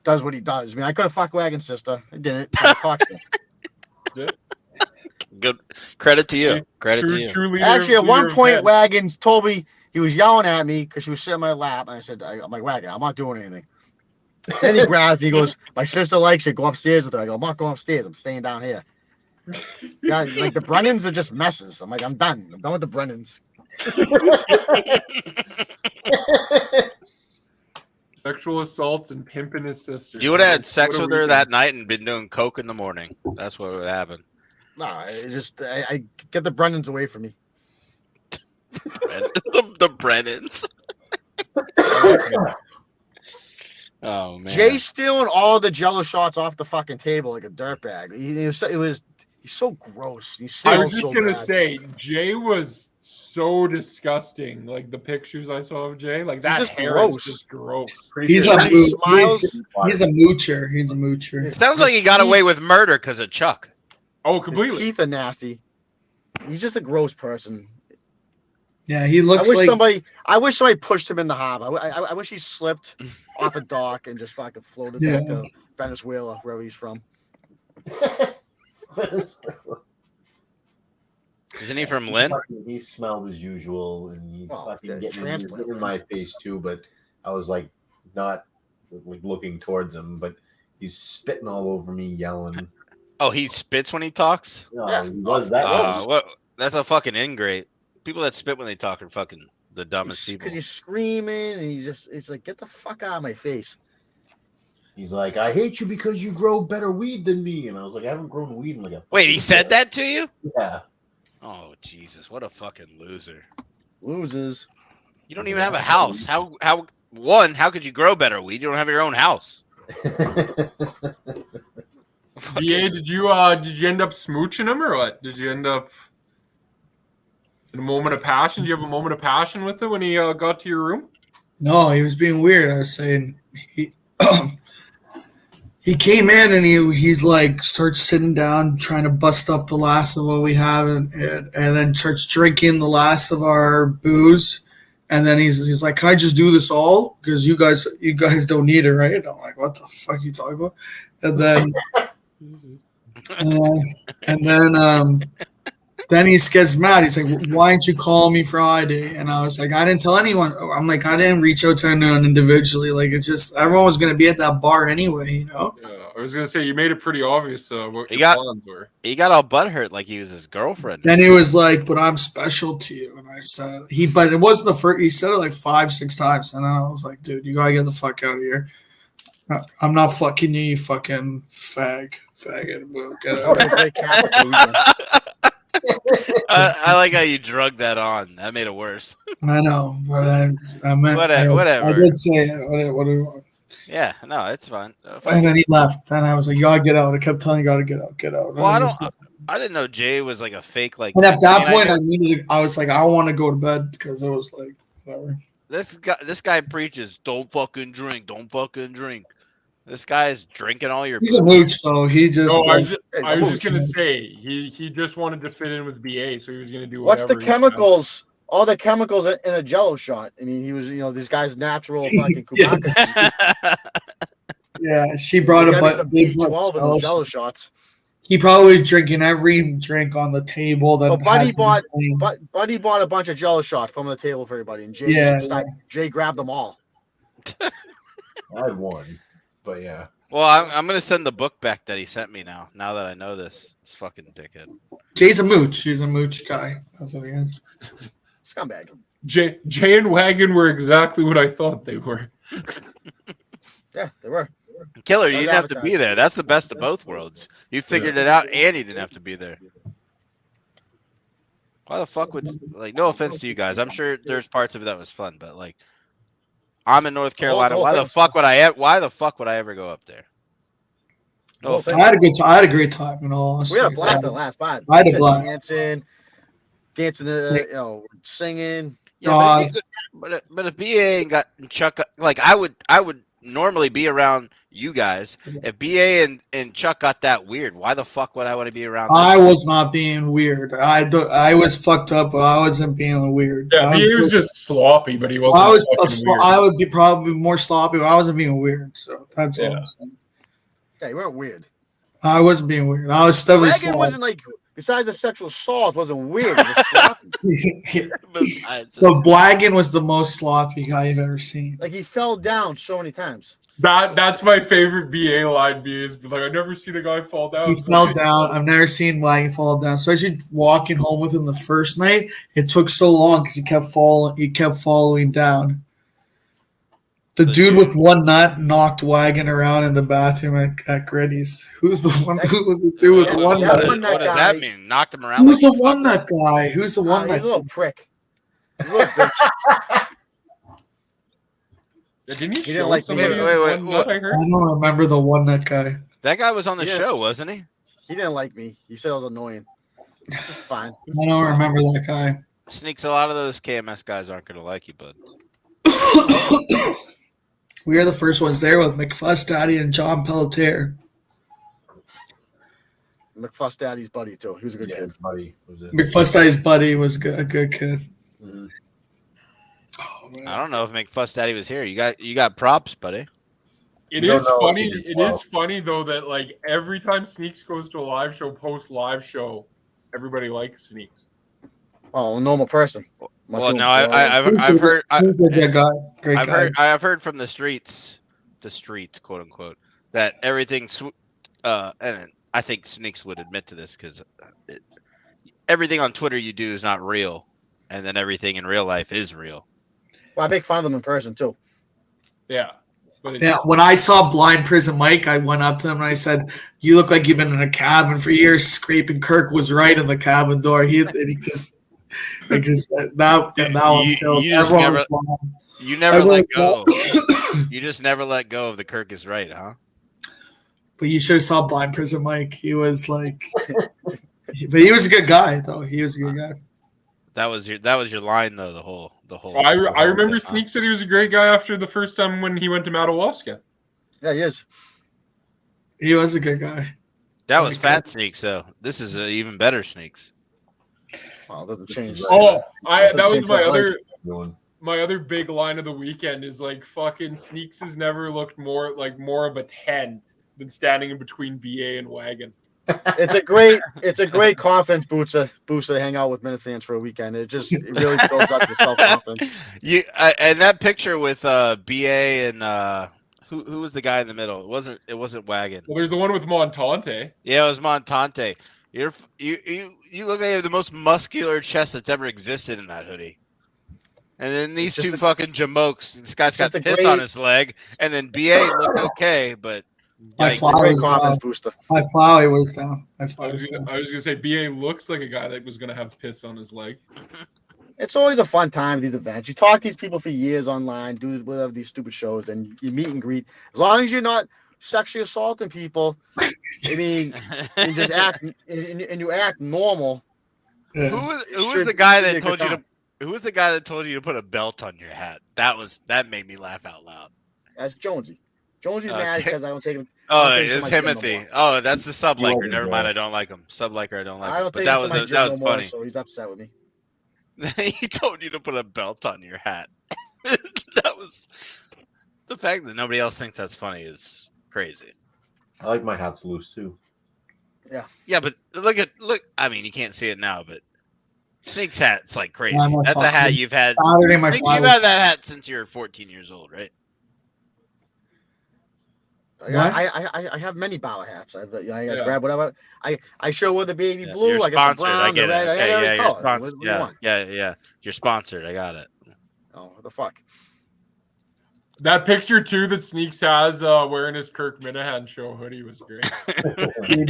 does what he does. I mean, I could have fucked Wagon's sister. I didn't. I fucked her. Good credit to you. Credit to you. Actually, at one point, Wagons told me he was yelling at me because she was sitting in my lap, and I said, "I'm like Wagon, I'm not doing anything." Then he grabs me. He goes, "My sister likes it. Go upstairs with her." I go, "I'm not going upstairs. I'm staying down here." Yeah, like the Brennans are just messes. I'm like, I'm done. I'm done with the Brennans. Sexual assaults and pimping his sister. You would have had sex with her that night and been doing coke in the morning. That's what would happen. No, it's just I get the Brennans away from me. the Brennans. Oh man. Jay's stealing all the Jello shots off the fucking table like a dirtbag. He's so gross. I was just gonna say, Jay was so disgusting. Like the pictures I saw of Jay, like that hair is just gross. He's a moocher. He's a moocher. It sounds like he got away with murder because of Chuck. Oh, completely. His teeth are nasty. He's just a gross person. Yeah, he looks like. I wish somebody pushed him in the harbor. I wish he slipped off a dock and just fucking floated back to Venezuela, wherever he's from. Isn't he from Lynn? He smelled as usual, and he's fucking getting transplant, in my face too. But I was like not like looking towards him, but he's spitting all over me, yelling. Oh, he spits when he talks? No, he was that. What? That's a fucking ingrate. People that spit when they talk are fucking the dumbest people. Because he's screaming, and it's like, get the fuck out of my face. He's like, I hate you because you grow better weed than me. And I was like, I haven't grown weed in like a. Wait, he said that to you? Yeah. Oh Jesus, what a fucking loser. Loses. You don't even have a house. How could you grow better weed? You don't have your own house. BA, did you end up smooching him or what? Did you end up in a moment of passion? Did you have a moment of passion with him when he got to your room? No, he was being weird. I was saying he came in and he's like starts sitting down trying to bust up the last of what we have and then starts drinking the last of our booze. And then he's like, "Can I just do this all? Because you guys don't need it, right?" And I'm like, "What the fuck are you talking about?" And then he gets mad. He's like, "Why didn't you call me Friday?" And I was like, "I didn't tell anyone." I'm like, "I didn't reach out to anyone individually. Like, it's just everyone was gonna be at that bar anyway, you know." Yeah. I was gonna say you made it pretty obvious what He your got- plans were. He got all butthurt like he was his girlfriend. Then he was like, "But I'm special to you," and I said, but it wasn't the first. He said it like 5-6 times, and I was like, "Dude, you gotta get the fuck out of here. I'm not fucking you, you fucking faggot. We'll get Oh, out." it's a great Catholic weekend. I like how you drug that on. That made it worse. I know, but I meant Whatever. I did say it. What do you want? Yeah, no, it's fine. And then he left, and I was like, "You gotta get out." I kept telling you, "Gotta get out." Well, I didn't know Jay was like a fake like. And at that I mean, point, I was like, I want to go to bed because it was like, whatever. this guy preaches, don't fucking drink. This guy's drinking all your. He's a mooch, though. He just. No, like, I was just gonna say he just wanted to fit in with BA, so he was gonna do What's whatever. the chemicals? All the chemicals in a Jello shot. I mean, he was, this guy's natural fucking Yeah. Kubaka. yeah, she brought a some big B12 in those Jello shots. He probably was drinking every drink on the table. That But Buddy has bought- anything. But Buddy bought a bunch of Jello shots from the table for everybody, and Jay, Yeah. Jay grabbed them all. I had one, but yeah. Well, I'm gonna send the book back that he sent me now. Now that I know this fucking dickhead. Jay's a mooch. He's a mooch guy. That's what he is. Scumbag. Jay and Wagon were exactly what I thought they were. Yeah, they were. Killer, you Those didn't have to be advertisements. there. That's the best of both worlds. You figured it out, and you didn't have to be there. Why the fuck would no offense to you guys? I'm sure there's parts of it that was fun, but like, I'm in North Carolina. whole Why the thing's fuck would I? Why the fuck would I ever go up there? No Whole offense. thing. I had a great time in all honesty. We had a blast at last spot. I had a blast. Dancing, singing. Yeah, but if BA and got Chuck, like I would normally be around you guys. If BA and Chuck got that weird, why the fuck would I want to be around? I them? was not being weird. I was fucked up, but I wasn't being weird. Yeah, he was just sloppy, but he wasn't. I would be probably more sloppy, but I wasn't being weird. So that's all I'm saying. Yeah, you weren't weird. I wasn't being weird. I was definitely Wagon sloppy. wasn't like, besides the sexual assault, wasn't weird. It was sloppy. Besides The wagon was the most sloppy guy you've ever seen. Like he fell down so many times. That's my favorite BA line. Is like I've never seen a guy fall down. He fell down. I've never seen Wagon fall down, especially walking home with him the first night. It took so long because he kept falling. He kept following down. The dude with one nut knocked Wagon around in the bathroom at Gritty's. Who's the one? Who was the dude with the one Yeah, nut? one nut what does guy. that mean? Knocked him around? Who's like the he one fucked nut guy? Who's the one He's a nut? little prick. He's a little bitch. Didn't he didn't show like somebody me. his Wait, one what? nut, I I heard? don't remember the one nut guy. That guy was on the Yeah. show, wasn't he? He didn't like me. He said I was annoying. It's fine. I don't remember that guy. Sneaks. A lot of those KMS guys aren't gonna like you, bud. We are the first ones there with McFuss Daddy and John Pelletier. McFuss Daddy's buddy too. He was a good Yeah, kid. buddy was it. McFuss Daddy's buddy was a good kid. Mhm. Oh, man. I don't know if McFuss Daddy was here. You got props, buddy. It You don't is know funny. if he did It well. is funny though that like every time Sneaks goes to a live show, post live show, everybody likes Sneaks. Oh, a normal person. Well, no, I've heard. He's a good guy. Great guy. I've heard from the streets, quote unquote, that everything's. And I think Sneaks would admit to this because everything on Twitter you do is not real, and then everything in real life is real. Well, I make fun of them in person too. Yeah, but it's, Yeah, when I saw Blind Prison Mike, I went up to him and I said, "You look like you've been in a cabin for years scraping." Kirk was right in the cabin door. He just because now I'm killed. you just Everyone never- was lying. You never let go. Everyone's You just never let go of the Kirk is right, huh? But you should have saw Blind Prison Mike. He was like, but he was a good guy though. He was a good guy. That was your line though. The whole. I the whole remember bit, huh? Sneak said he was a great guy after the first time when he went to Madawaska. Yeah, he is. He was a good guy. That was Okay. fat Sneaks though. This is even better Sneaks. Well, it doesn't change. Oh, That's that was what my Jake's like. other. My other big line of the weekend is like fucking Sneaks has never looked more of a 10 than standing in between BA and Wagon. It's a great confidence booster to hang out with Minute fans for a weekend. It really builds up your self confidence. And that picture with BA and Who was the guy in the middle? It wasn't Wagon. Well, there's the one with Montante. Yeah, it was Montante. You look like you have the most muscular chest that's ever existed in that hoodie. And then these two fucking jamokes. This guy's got piss on his leg, and then BA looked okay, but My yikes. flower Great was confidence down. booster. My flower was down. I was gonna say BA looks like a guy that was gonna have piss on his leg. It's always a fun time at these events. You talk to these people for years online, do whatever these stupid shows, and you meet and greet. As long as you're not sexually assaulting people, I mean, and just act and you act normal. Yeah. Who was should the guy be a that good told you time. to? Who was the guy that told you to put a belt on your hat? That made me laugh out loud. That's Jonesy. Jonesy's Okay. mad because I don't take him. Oh, I don't take him it's to my gym no Timothy. more. Oh, that's the sub liker. wasn't Never mind, there. I don't like him. Sub liker, I don't like I him. don't But take that him was to my gym that no was more, funny. so he's upset with me. He told you to put a belt on your hat. That was the fact that nobody else thinks that's funny is crazy. I like my hats loose too. Yeah, but look. I mean, you can't see it now, but Sneak's hat's like crazy. Yeah, I'm a That's a hat fucking you've had. Saturday, my Sneaks, you've flower. had that hat since you were 14 years old, right? I have many Bauer hats. I guys Yeah. grab whatever. I show with the baby Yeah, blue. you're I got the sponsored. brown, I get the red. it. I Okay, got every yeah, you're color. sponsored. What do you want? Yeah. You're sponsored. I got it. Oh, what the fuck? That picture too that Sneaks has wearing his Kirk Minahan show hoodie was great. We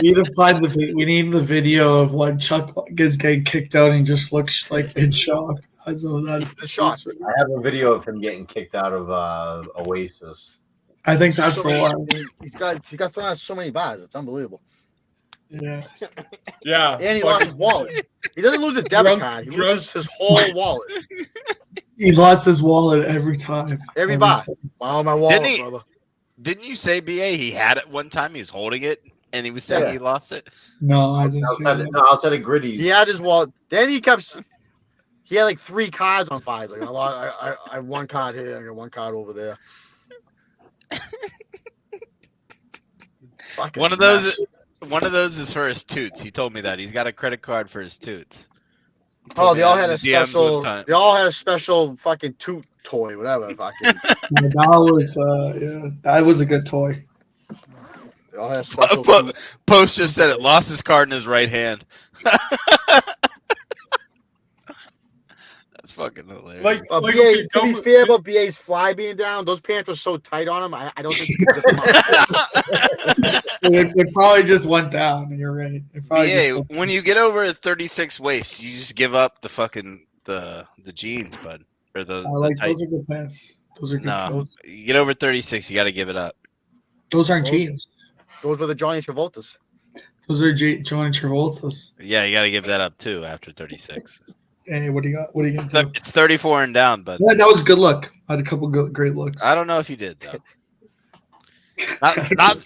need to find we need the video of when Chuck is getting kicked out and he just looks like in shock. That's The shock. I have a video of him getting kicked out of Oasis. I think that's the one. He's got thrown out so many bars. It's unbelievable. Yeah. Yeah. And he lost his wallet. He doesn't lose his debit card. He loses his whole wallet. He lost his wallet every time. Every bar. time. Wow, my wallet, Didn't he- brother. Didn't you say BA he had it one time? He was holding it and he was saying Yeah. he lost it. No, I didn't see that. Outside of Gritty's. He had his wallet. Then he kept. He had like 3 cards on fire. He's like, I have 1 card here. I got 1 card over there. Fucking One of smash. those is for his toots. He told me that he's got a credit card for his toots. He Oh, told me they all that had in a the DMs one special. time. They all had a special fucking toot toy, whatever. Fucking. That was a good toy. They all had a special. Po- Post just said it. Lost his card in his right hand. That's fucking hilarious. Like, BA, okay, to tell be me- fair about BA's fly being down, those pants were so tight on him. I don't think he could zip them up. It probably just went down. You're right. It probably just BA, went- when you get over a 36 waist, you just give up the fucking the jeans, bud, or the I like tight. those are good pants. Those are good. No, pants. you get over 36, you got to give it up. Those aren't Those- jeans. Those were the Johnny Travoltas. Those are Johnny Travolta's. Yeah, you got to give that up too after 36. Hey, what do you got? What are you gonna do? It's 34 and down, but Yeah, that was a good look. I had a couple great looks. I don't know if you did though.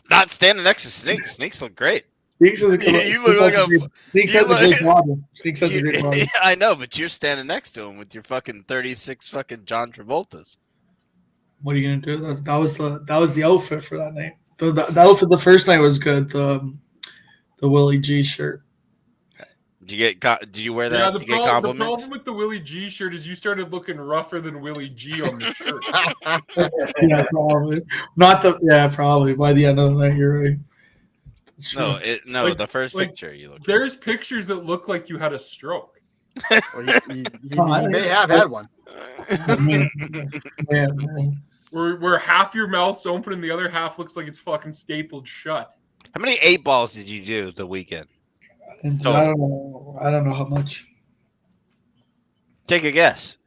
Not standing next to Sneaks. Sneaks look great. Sneaks has a good. You look like a- Sneaks you has a look- great body. Sneaks has a You- great body. I know, but you're standing next to him with your fucking 36 fucking John Travoltas. What are you gonna do? That was the outfit for that night. The outfit the first night was good. The Willie G shirt. Did you wear that? Yeah, Did you get compliments? problem with the Willie G shirt is you started looking rougher than Willie G on the shirt. Yeah, probably. Not the. Yeah, probably by the end of the night. You're right. That's No, true. Like- the first like, picture you looked. There's pictures that look like you had a stroke. Well, he may have had one. Man. Where half your mouth's open and the other half looks like it's fucking stapled shut. How many 8-balls did you do the weekend? And so I don't know. I don't know how much. Take a guess.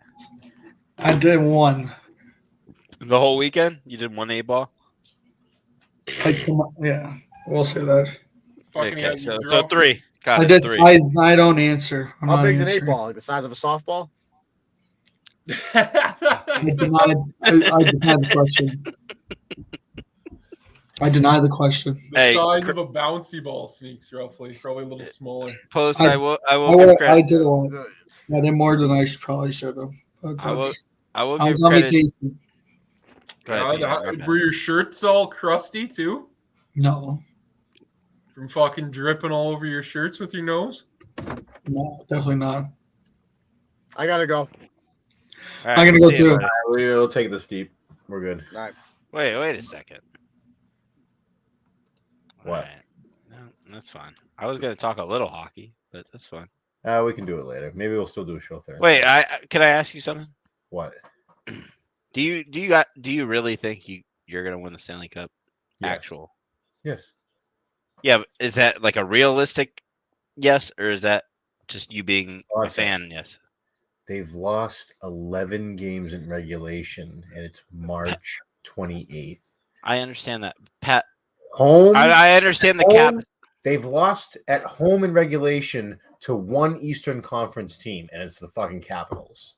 I did one. The whole weekend, you did one 8-ball. Like, yeah, we'll say that. Fucking yeah, Okay, you so dropped- 3. Got I it. just 3. I don't answer. I'm How not big's an answering. 8-ball? Like the size of a softball? I deny the question. I deny the question. The Hey, size of a bouncy ball, Sneaks, roughly. Probably a little smaller. Post. I- I will I give credit. did a lot. I did more than I probably should have. But I will that's, I will I give was on credit. vacation. Go ahead, Peter, my bad. Were your shirts all crusty too? No, From fucking dripping all over your shirts with your nose? no, definitely not. I gotta go. All right, I'm gonna go see you, too. buddy. We'll take the steep. We're good. All right. Wait a second. What? All right. No, that's fine. I was gonna talk a little hockey, but that's fine. We can do it later. Maybe we'll still do a show Thursday. Wait, can I ask you something? What? Do you really think you're gonna win the Stanley Cup? Yes. Actual? Yes. Yeah, but is that like a realistic yes, or is that just you being a fan? Yes. They've lost 11 games in regulation, and it's March 28th. I understand that, Pat. Home. I understand the home, cap. They've lost at home in regulation to one Eastern Conference team, and it's the fucking Capitals.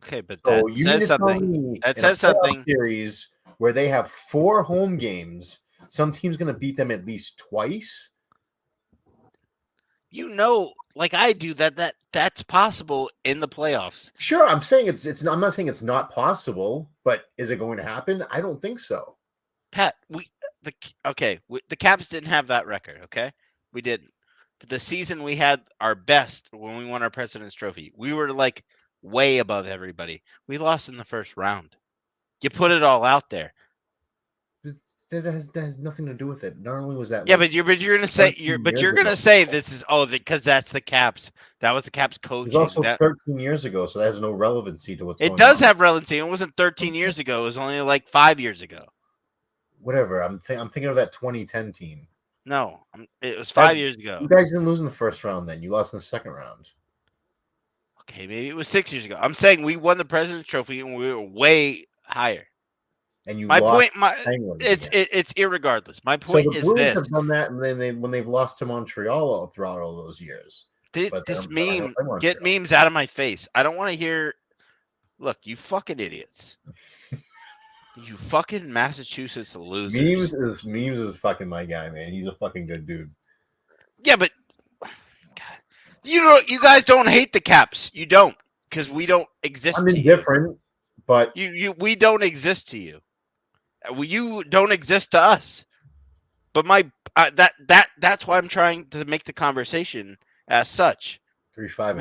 Okay, but So that says something. That says something. Series where they have 4 home games. Some team's going to beat them at least twice. You know, like I do, that's possible in the playoffs. Sure, I'm saying it's. I'm not saying it's not possible, but is it going to happen? I don't think so. Pat, the Caps didn't have that record. Okay, we didn't. But the season we had our best when we won our President's Trophy, we were like way above everybody. We lost in the first round. You put it all out there. That has nothing to do with it. Not only was that, yeah, but you're gonna say you're gonna say this is because that's the Caps. That was the Caps coaching. It was also 13 years ago, so that has no relevancy to what's going on. It does have relevancy. It wasn't 13 years ago. It was only like 5 years ago. Whatever. I'm thinking of that 2010 team. No, it was 5 years ago. You guys didn't lose in the first round. Then you lost in the second round. Okay, maybe it was 6 years ago. I'm saying we won the President's Trophy and we were way higher. And you it's irregardless. My point is this: have done that, and then when they've lost to Montreal throughout all those years. Get memes out of my face. I don't want to hear. Look, you fucking idiots. You fucking Massachusetts losers. Memes is fucking my guy, man. He's a fucking good dude. Yeah, but God, you guys don't hate the Caps. You don't, because we don't exist. I'm indifferent, but we don't exist to you. You don't exist to us. But that's why I'm trying to make the conversation as such. 3-5.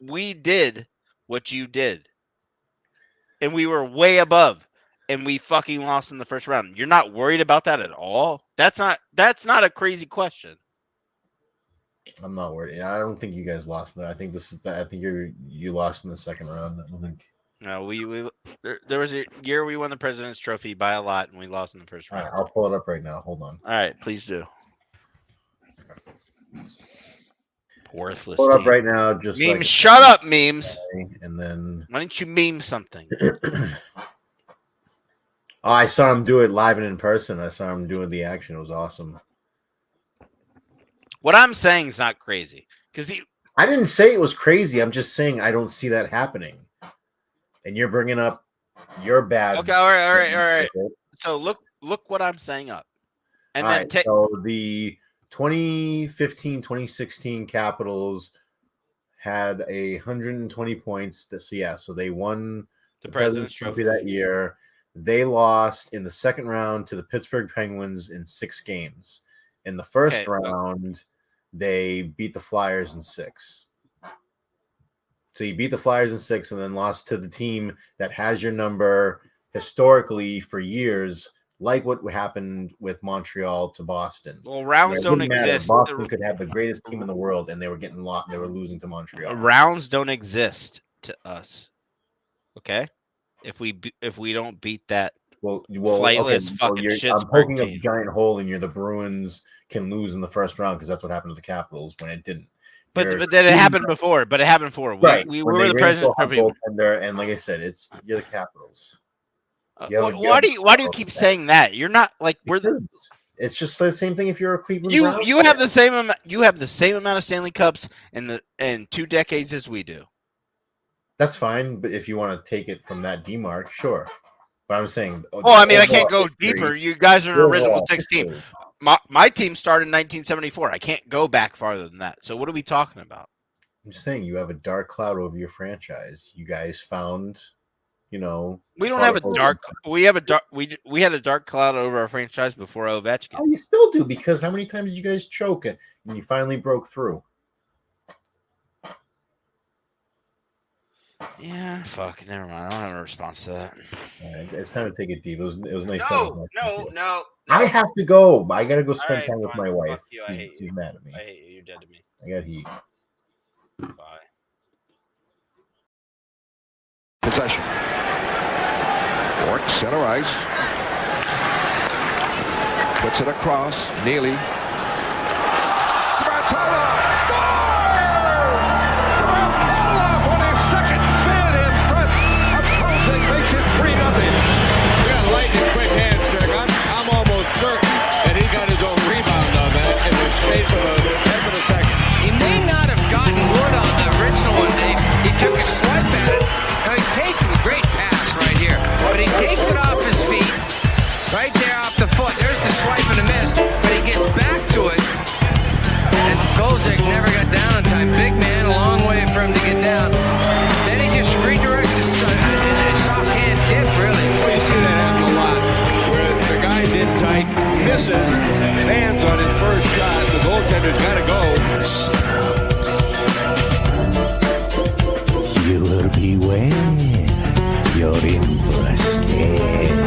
We did what you did. And we were way above, and we fucking lost in the first round. You're not worried about that at all? That's not a crazy question. I'm not worried. I don't think you guys lost that. I think you lost in the second round. I don't think. No, there was a year we won the President's Trophy by a lot, and we lost in the first round. All right, I'll pull it up right now. Hold on. All right, please do. Worthless. Pull it up right now. Just memes. Shut up, memes. And then why don't you meme something? I saw him do it live and in person. I saw him doing the action. It was awesome. What I'm saying is not crazy because I didn't say it was crazy. I'm just saying I don't see that happening. And you're bringing up your bad. Okay, all right. So look what I'm saying up, and all then right, so the 2015-2016 Capitals had 120 points. So they won the President's Trophy that year. They lost in the second round to the Pittsburgh Penguins in 6 games. In the first round, they beat the Flyers in 6. So you beat the Flyers in 6 and then lost to the team that has your number historically for years, like what happened with Montreal to Boston. Well, rounds don't exist. Boston could have the greatest team in the world, and they were getting lost. They were losing to Montreal. Rounds don't exist to us. Okay, if we don't beat that flightless fucking shit. I'm poking a giant hole in you. The Bruins can lose in the first round because that's what happened to the Capitals when it didn't. But then it happened before. We were the President's Trophy. And like I said, you're the Capitals. Why do you keep saying that? You're not like we're the. It's just the same thing if you're a Cleveland. You have the same amount. You have the same amount of Stanley Cups in 2 decades as we do. That's fine, but if you want to take it from that demarc, sure. But I'm saying. Well, I mean, I can't go deeper. You guys are an original 6 team. My team started in 1974. I can't go back farther than that. So what are we talking about? I'm just saying you have a dark cloud over your franchise. You guys found, we don't have a dark. We have a dark. We had a dark cloud over our franchise before Ovechkin. Oh, you still do, because how many times did you guys choke it and you finally broke through? Yeah, fuck. Never mind. I don't have a response to that. All right, it's time to take it deep. It was nice. No. I have to go. I gotta go spend All right, time with fine. my wife. Fuck you. I hate She's you. mad at me. I hate you. You're dead to me. I got heat. Bye. Possession. Ward, center ice. Puts it across. Neely. Bartolo scores! Bartolo on his second bid in front of Prozic makes it 3-0. We got lightning quick hands, Greg. I'm almost certain that he got his own rebound on that in the space of a tenth of a second. He may not have gotten wood on the original one, Dave. He took a swipe at it. Now he takes a great pass right here, but he takes it off his feet, right there off the foot. There's the swipe and the miss, but he gets back to it. And Kozik never got down in time. Big man, a long way for him to get down. Then he just redirects his soft hand tip, really. Well, you see that happen a lot, where the guy's in tight, misses, lands on his first shot. The goaltender's got to go. You will be when you're in for a scare.